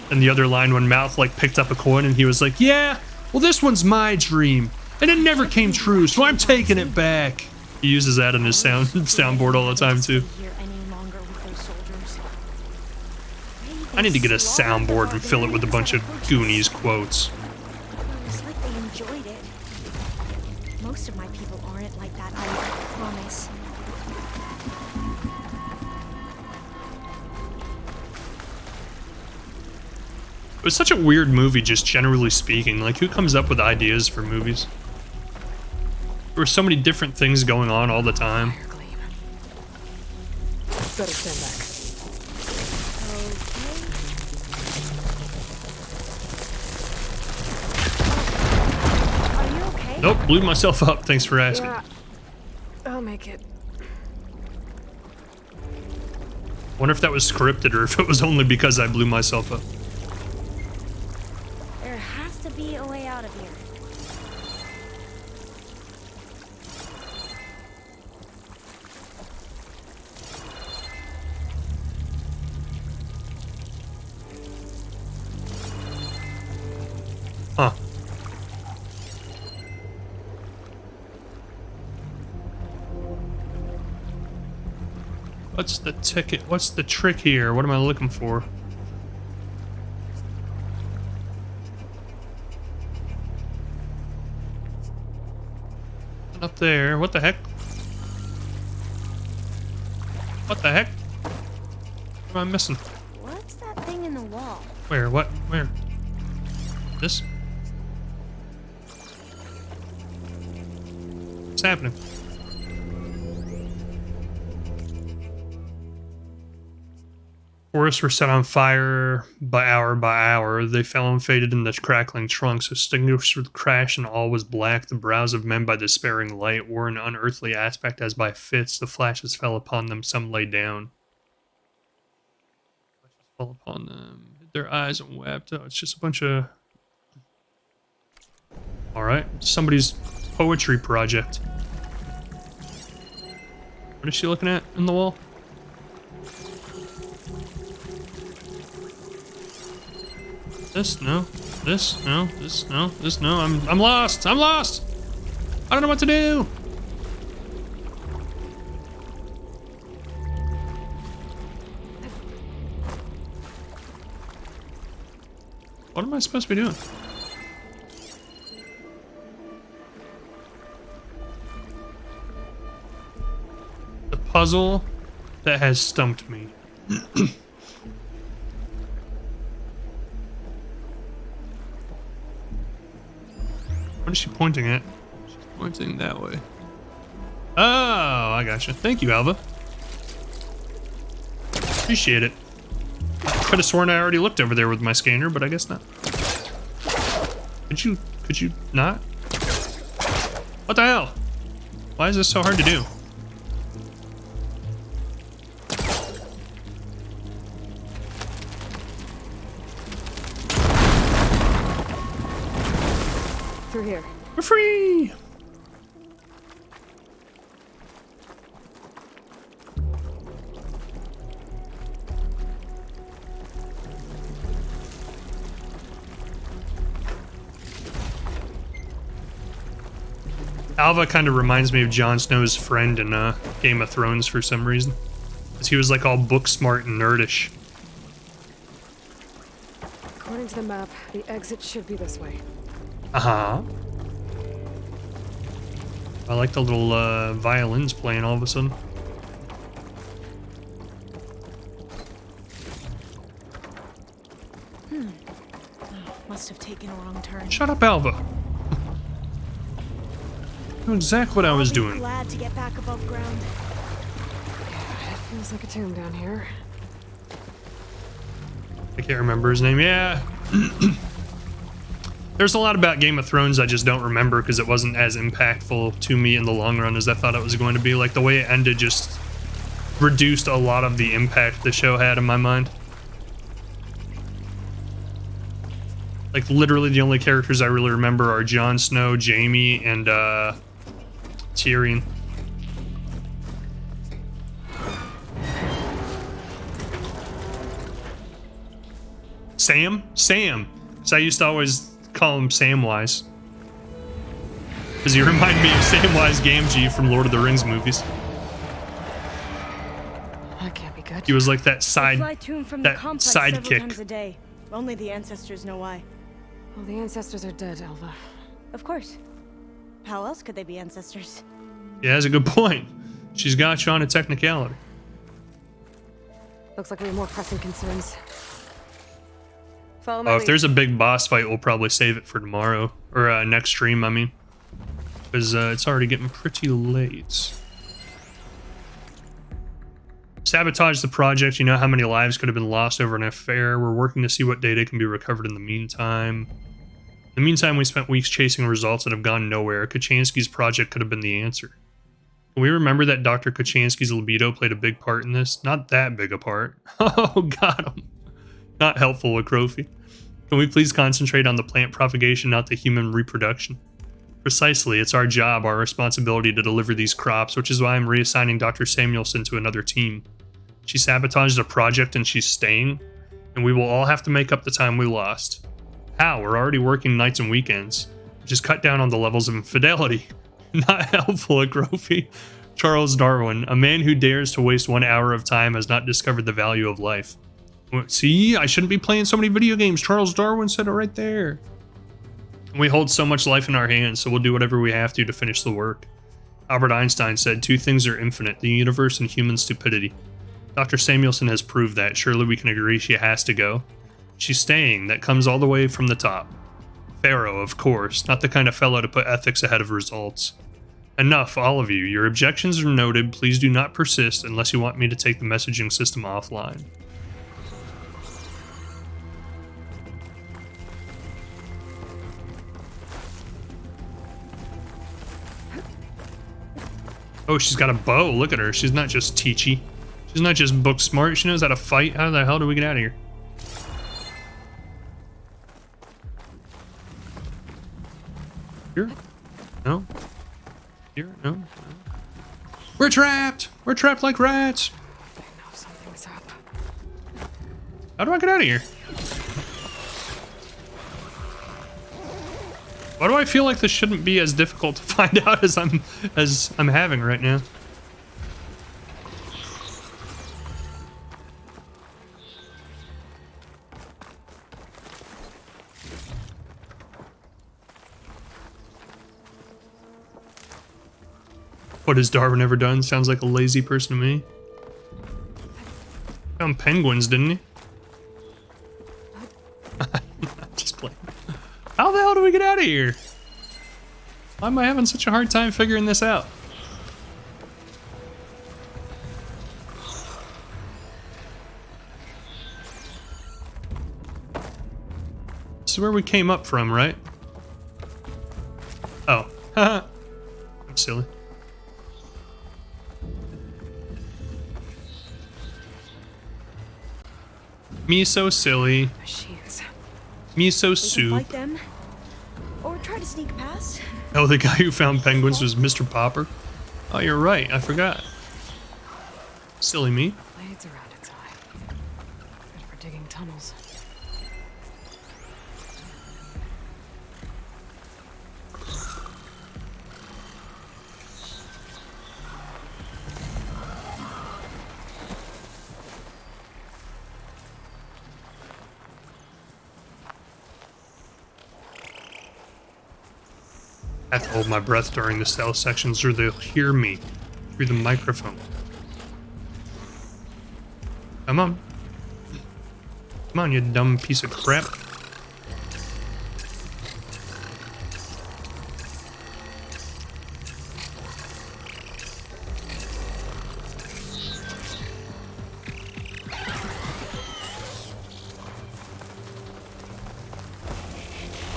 And the other line when Mouth like picked up a coin and he was like, "Yeah, well this one's my dream, and it never came true, so I'm taking it back." He uses that in his soundboard all the time too. I need to get a soundboard and fill it with a bunch of Goonies quotes. It's like they enjoyed it. Most of my people aren't like that, I promise. It was such a weird movie, just generally speaking. Like, who comes up with ideas for movies? There were so many different things going on all the time. Better stand back. Nope, blew myself up. Thanks for asking. Yeah, I'll make it. Wonder if that was scripted or if it was only because I blew myself up. There has to be a way out of here. Huh. What's the ticket? What's the trick here? What am I looking for? Up there. What the heck? What the heck? What am I missing? What's that thing in the wall? Where? What? Where? This? What's happening? Forests were set on fire by hour. They fell and faded in the crackling trunks, extinguished with crash, and all was black. The brows of men by despairing light wore an unearthly aspect as by fits. The flashes fell upon them, some lay down. Flashes fell upon them, hid their eyes and wept. Oh, it's just a bunch of... Alright, somebody's poetry project. What is she looking at in the wall? This, no. This, no. This, no. This, no. I'm lost. I'm lost. I don't know what to do. What am I supposed to be doing? The puzzle that has stumped me. What is she pointing at? She's pointing that way. Oh, I gotcha. Thank you, Alva. Appreciate it. Could have sworn I already looked over there with my scanner, but I guess not. Could you not? What the hell? Why is this so hard to do? Through here. We're free! Alva kind of reminds me of Jon Snow's friend in Game of Thrones for some reason. Because he was like all book smart and nerdish. According to the map, the exit should be this way. Uh-huh. I like the little violins playing all of a sudden. Must have taken a wrong turn. Shut up, Alva. I know exactly what I was doing. Glad to get back above ground. It feels like a tomb down here. I can't remember his name. Yeah. There's a lot about Game of Thrones I just don't remember because it wasn't as impactful to me in the long run as I thought it was going to be. Like, the way it ended just reduced a lot of the impact the show had in my mind. Like, literally the only characters I really remember are Jon Snow, Jaime, and Tyrion. Sam? Sam. So I used to always call him Samwise. Because he reminded me of Samwise Gamgee from Lord of the Rings movies. That can't be good. He was like that They side, fly to and from the that complex several times sidekick. a day. Only the ancestors know why. Well, the ancestors are dead, Alva. Of course. How else could they be ancestors? Yeah, that's a good point. She's got you on a technicality. Looks like we have more pressing concerns. Follow my Oh, if lead. there's a big boss fight, we'll probably save it for tomorrow. Or next stream, I mean. Because it's already getting pretty late. Sabotage the project. You know how many lives could have been lost over an affair. We're working to see what data can be recovered in the meantime. In the meantime, we spent weeks chasing results that have gone nowhere. Kachansky's project could have been the answer. Can we remember that Dr. Kachansky's libido played a big part in this? Not that big a part. Oh, got him. Not helpful, Akrofi. Can we please concentrate on the plant propagation, not the human reproduction? Precisely, it's our job, our responsibility to deliver these crops, which is why I'm reassigning Dr. Samuelson to another team. She sabotaged a project and she's staying, and we will all have to make up the time we lost. How? We're already working nights and weekends. Just cut down on the levels of infidelity. Not helpful, Akrofi. Charles Darwin, a man who dares to waste 1 hour of time has not discovered the value of life. See, I shouldn't be playing so many video games. Charles Darwin said it right there. We hold so much life in our hands, so we'll do whatever we have to finish the work. Albert Einstein said, 2 things are infinite, the universe and human stupidity. Dr. Samuelson has proved that. Surely we can agree she has to go. She's staying. That comes all the way from the top. Pharaoh, of course, not the kind of fellow to put ethics ahead of results. Enough, all of you. Your objections are noted. Please do not persist unless you want me to take the messaging system offline. Oh, she's got a bow. Look at her. She's not just teachy. She's not just book smart. She knows how to fight. How the hell do we get out of here? Here? No? Here? No? No. We're trapped! We're trapped like rats! I know something's up. How do I get out of here? Why do I feel like this shouldn't be as difficult to find out as I'm having right now? What has Darwin ever done? Sounds like a lazy person to me. Found penguins, didn't he? Just playing. How the hell do we get out of here? Why am I having such a hard time figuring this out? This is where we came up from, right? Oh, haha. I'm silly. Me so silly. Machines. Me so We can soup. fight them, or try to sneak past. Oh, the guy who found penguins was Mr. Popper? Oh, you're right. I forgot. Silly me. Blades around its eye. Good for digging tunnels. I have to hold my breath during the stealth sections or they'll hear me through the microphone. Come on. Come on, you dumb piece of crap.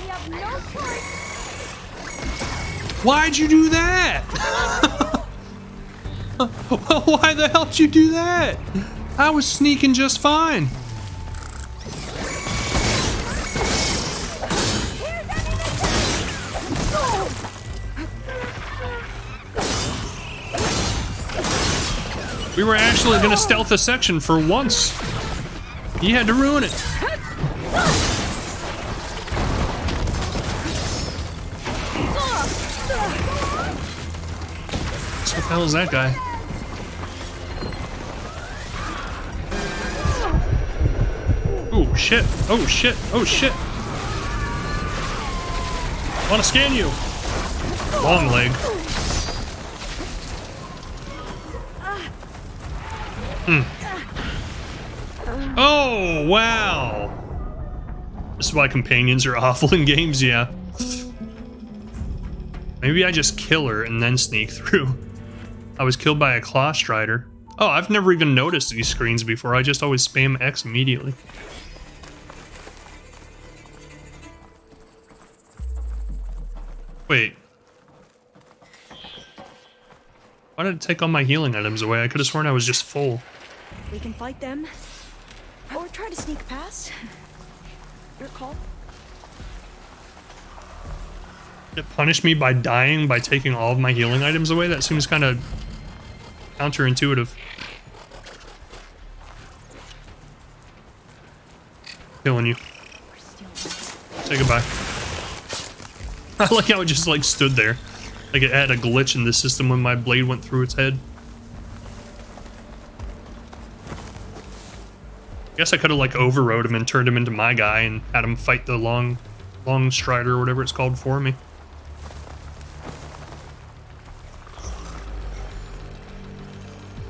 We have no choice. Why'd you do that? Why the hell did you do that? I was sneaking just fine. We were actually gonna stealth a section for once. He had to ruin it. What the hell is that guy? Oh shit, oh shit, oh shit. I wanna scan you. Long leg. Oh, wow. This is why companions are awful in games, yeah. Maybe I just kill her and then sneak through. I was killed by a claw strider. Oh, I've never even noticed these screens before. I just always spam X immediately. Wait. Why did it take all my healing items away? I could have sworn I was just full. We can fight them, or try to sneak past. Your call. It punished me by dying by taking all of my healing items away? That seems kind of counterintuitive. Killing you. Say goodbye. I like how it just like stood there. Like it had a glitch in the system when my blade went through its head. Guess I could have like overrode him and turned him into my guy and had him fight the long strider or whatever it's called for me. Do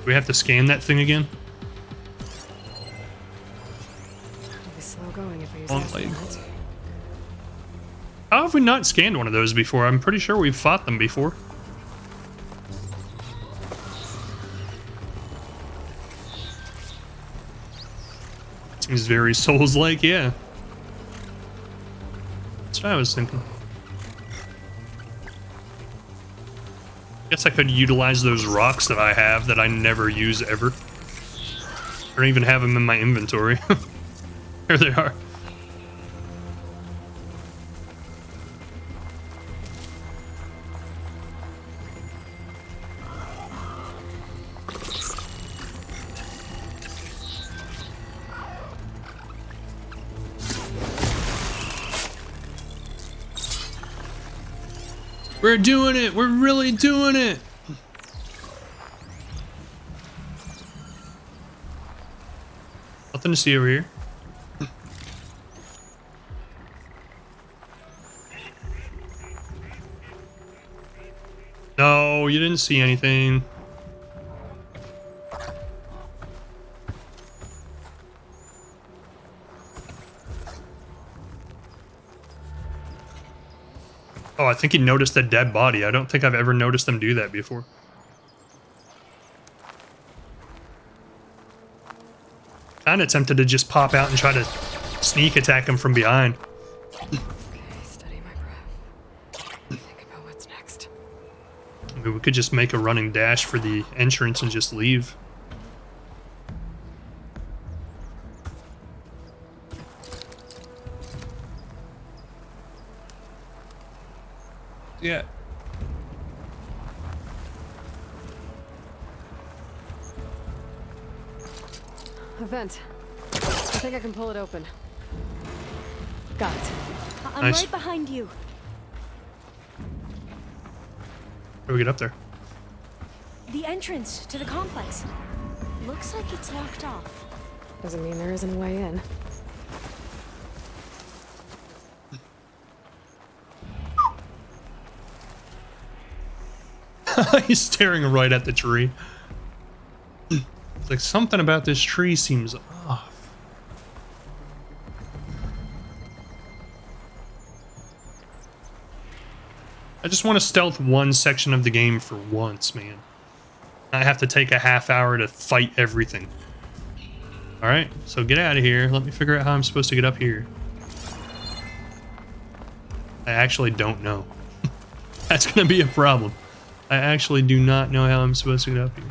we have to scan that thing again? It'll be slow going if I use Long that leg. limit. How have we not scanned one of those before? I'm pretty sure we've fought them before. Seems very Souls-like, yeah. That's what I was thinking. Guess I could utilize those rocks that I have that I never use ever. I don't even have them in my inventory. There they are. We're doing it! We're really doing it! Nothing to see over here. No, you didn't see anything. Oh, I think he noticed a dead body. I don't think I've ever noticed them do that before. Kinda tempted to just pop out and try to sneak attack him from behind. Okay, steady my breath. Think about what's next. I mean, we could just make a running dash for the entrance and just leave. Yeah. A vent. I think I can pull it open. Got it. I'm Nice. right behind you. How do we get up there? The entrance to the complex. Looks like it's locked off. Doesn't mean there isn't a way in. He's staring right at the tree. It's like something about this tree seems off. I just want to stealth one section of the game for once, man. I have to take a half hour to fight everything. Alright, so get out of here. Let me figure out how I'm supposed to get up here. I actually don't know. That's gonna be a problem. I actually do not know how I'm supposed to get up here.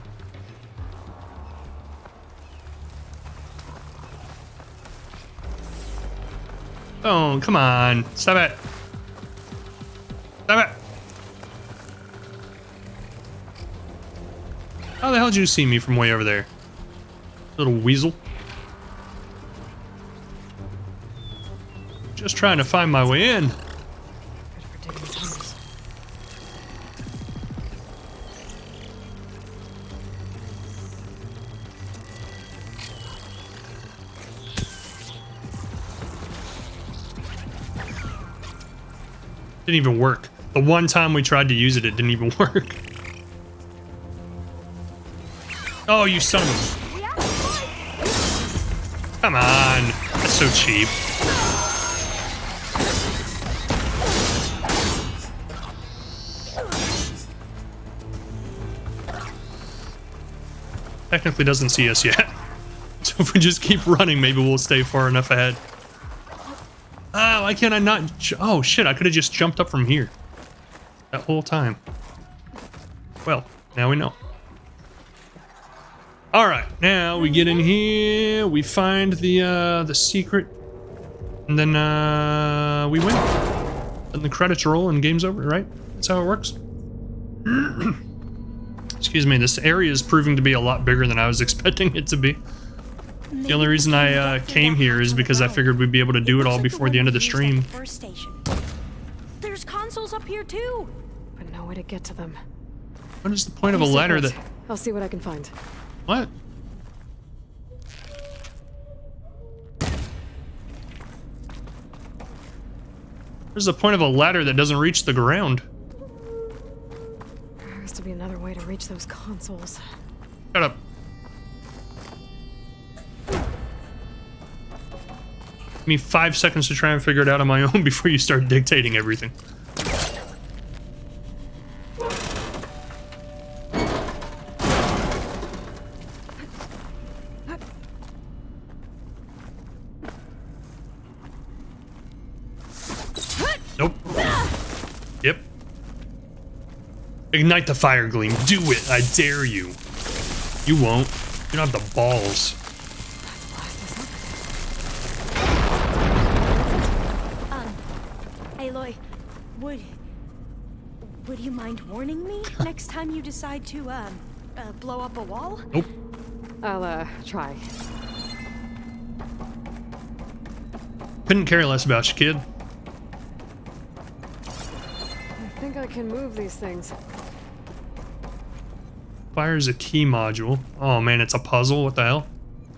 Oh, come on. Stop it. Stop it. How the hell did you see me from way over there? Little weasel. Just trying to find my way in. Good for digging tunnels. Didn't even work. The one time we tried to use it, it didn't even work. Oh, you son of a... Come on. That's so cheap. Technically doesn't see us yet. So if we just keep running, maybe we'll stay far enough ahead. Ah, why can't I not... Oh, shit, I could have just jumped up from here. That whole time. Well, now we know. Alright, now we get in here, we find the secret, and then we win. And the credits roll and game's over, right? That's how it works. Excuse me, this area is proving to be a lot bigger than I was expecting it to be. The only reason I came here is because I figured we'd be able to do it all before the end of the stream. First station. There's consoles up here too. But no way to get to them. What is the point of a You stay ladder put. that... I'll see what I can find. What? There's the point of a ladder that doesn't reach the ground. There has to be another way to reach those consoles. Shut up. Give me 5 seconds to try and figure it out on my own before you start dictating everything. Nope. Yep. Ignite the fire gleam. Do it. I dare you. You won't. You don't have the balls. Aloy, would you mind warning me next time you decide to blow up a wall? Nope. I'll try. Couldn't care less about you, kid. I think I can move these things. Fires a key module. Oh man, it's a puzzle. What the hell?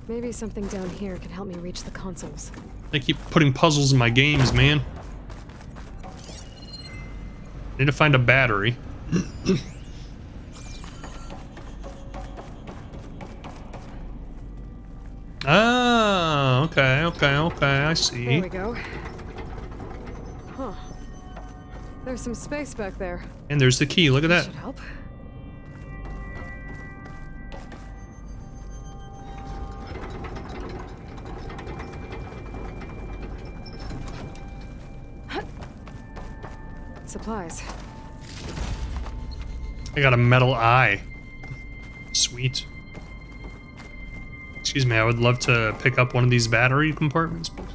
Maybe something down here can help me reach the consoles. They keep putting puzzles in my games, man. Need to find a battery. Ah, okay, I see. There we go. Huh. There's some space back there. And there's the key, look at that. Should help. Supplies. I got a metal eye. Sweet. Excuse me, I would love to pick up one of these battery compartments, please.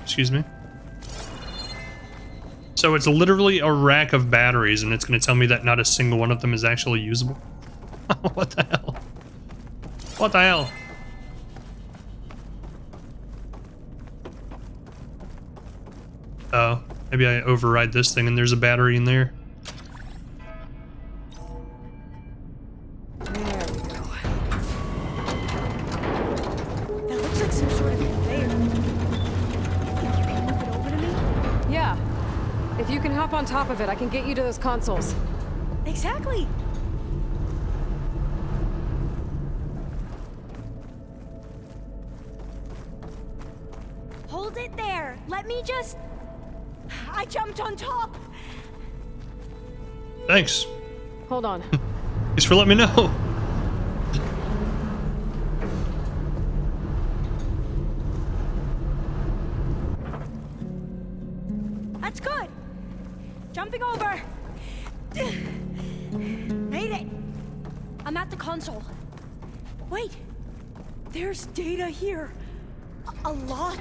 Excuse me. So it's literally a rack of batteries, and it's going to tell me that not a single one of them is actually usable? What the hell? What the hell? Oh, maybe I override this thing and there's a battery in there. There we go. That looks like some sort of conveyor. Think you can move it over to me? Yeah. If you can hop on top of it, I can get you to those consoles. Exactly. Hold it there. Let me just... I jumped on top. Thanks. Hold on. Thanks for letting me know. That's good. Jumping over. Made it. I'm at the console. Wait. There's data here. A lot.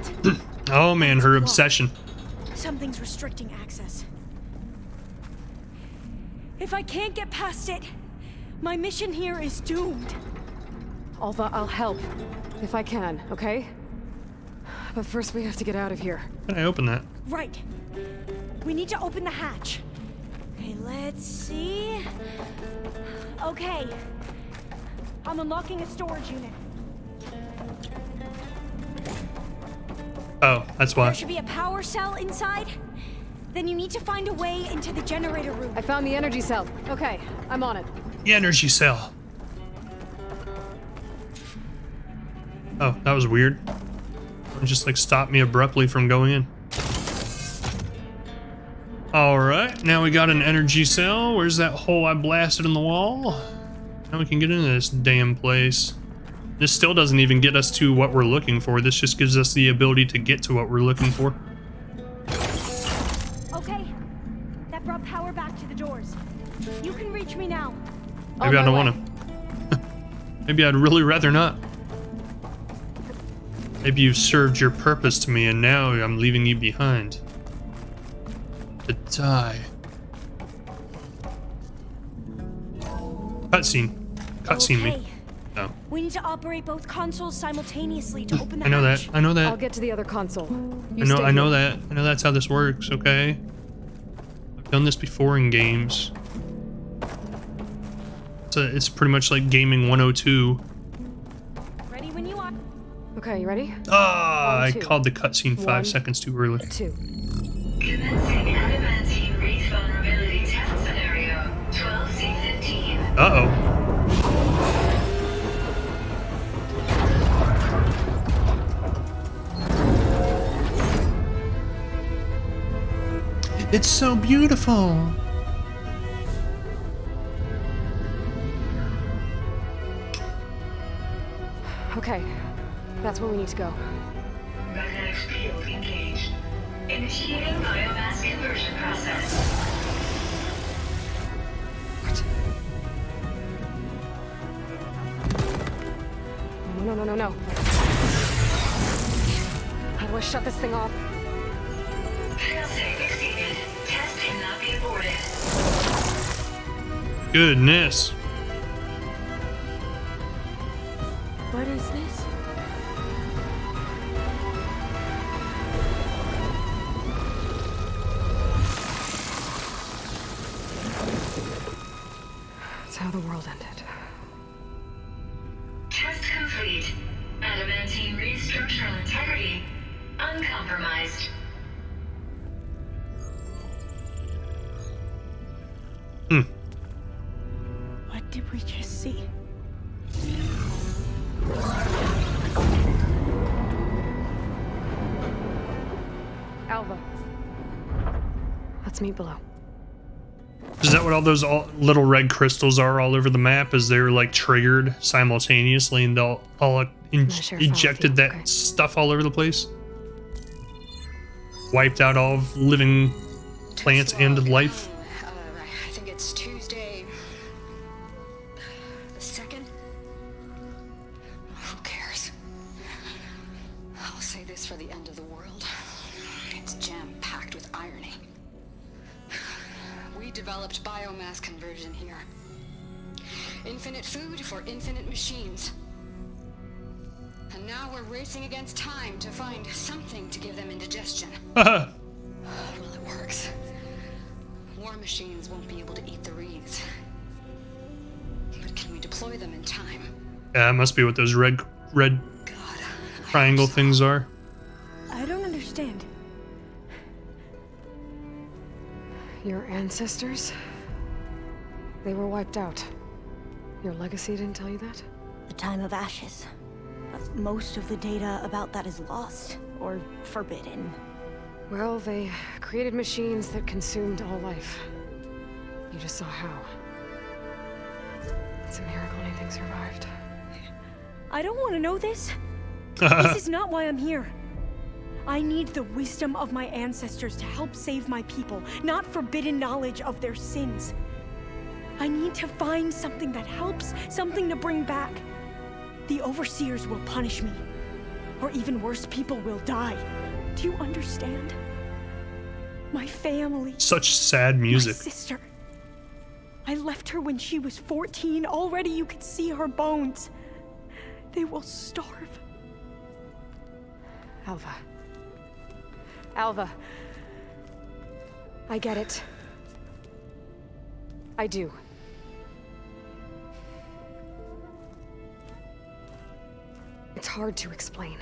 Oh man, her obsession. Something's restricting access. If I can't get past it, my mission here is doomed. Alva, I'll help. If I can, okay? But first we have to get out of here. Can I open that? Right. We need to open the hatch. Okay, let's see. Okay. I'm unlocking a storage unit. Oh, that's why. There should be a power cell inside. Then you need to find a way into the generator room. I found the energy cell. Okay, I'm on it. The energy cell. Oh, that was weird. It just like stopped me abruptly from going in. Alright, now we got an energy cell. Where's that hole I blasted in the wall? Now we can get into this damn place. This still doesn't even get us to what we're looking for. This just gives us the ability to get to what we're looking for. Okay. That brought power back to the doors. You can reach me now. Maybe I don't want to. Maybe I'd really rather not. Maybe you've served your purpose to me and now I'm leaving you behind. To die. Cutscene. Cutscene me. No. We need to operate both consoles simultaneously to open the I know hatch. that. I know I'll that. get to the other console. I know that. I know that's how this works, okay? I've done this before in games. It's pretty much like gaming 102. Ready when you are. Okay, you ready? Ah, I 1, 2. called the cutscene 5 1, seconds too early. 2. Commencing adamantine reef vulnerability test scenario 12C15. Uh-oh. It's so beautiful. Okay, that's where we need to go. Magnetic field engaged. Initiating biomass conversion process. What? No. How do I shut this thing off? Failsafe exceeded. Test cannot be aborted. Goodness. What is this? That's how the world ended. Test complete. Adamantine reef structural integrity uncompromised. What did we just see? Alva. Let's meet below. Is that what all those little red crystals are all over the map? Is they're like triggered simultaneously and they'll all ejected that okay. stuff all over the place? Wiped out all of living plants and life? I think it's Tuesday the 2nd. Who cares? I'll say this for the end of the world. It's jam-packed with irony. We developed biomass conversion here. Infinite food for infinite machines. And now we're racing against time to find something to give them indigestion. Well, it works. War machines won't be able to eat the reeds. But can we deploy them in time? Yeah, that must be what those red God, triangle things are. I don't understand. Your ancestors? They were wiped out. Your legacy didn't tell you that? The time of ashes. Most of the data about that is lost or forbidden. Well, they created machines that consumed all life. You just saw how. It's a miracle anything survived. I don't want to know this. This is not why I'm here. I need the wisdom of my ancestors to help save my people, not forbidden knowledge of their sins. I need to find something that helps, something to bring back. The overseers will punish me. Or even worse, people will die. Do you understand? My family. Such sad music. My sister. I left her when she was 14. Already you could see her bones. They will starve. Alva. Alva. I get it. I do. It's hard to explain,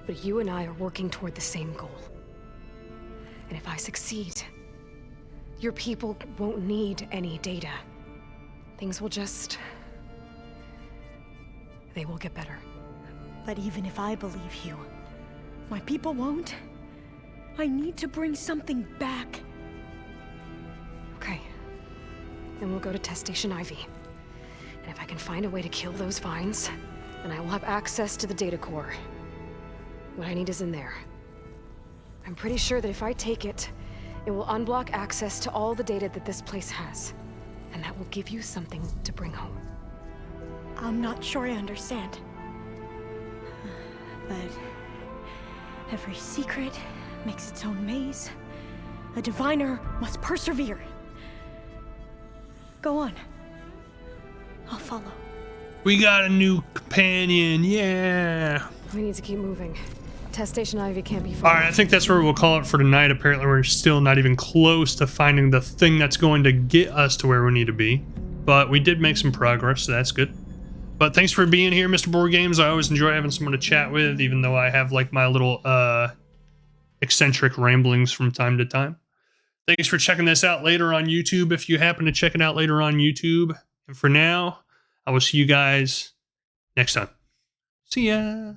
but you and I are working toward the same goal. And if I succeed, your people won't need any data. Things will just... they will get better. But even if I believe you, my people won't. I need to bring something back. Okay. Then we'll go to Test Station Ivy. And if I can find a way to kill those vines, then I will have access to the data core. What I need is in there. I'm pretty sure that if I take it, it will unblock access to all the data that this place has. And that will give you something to bring home. I'm not sure I understand. But every secret makes its own maze. A diviner must persevere. Go on. I'll follow. We got a new companion, yeah. We need to keep moving. Test Station Ivy can't be far. All right, I think that's where we'll call it for tonight. Apparently, we're still not even close to finding the thing that's going to get us to where we need to be. But we did make some progress, so that's good. But thanks for being here, Mr. Board Games. I always enjoy having someone to chat with, even though I have like my little eccentric ramblings from time to time. Thanks for checking this out later on YouTube if you happen to check it out later on YouTube. And for now, I will see you guys next time. See ya.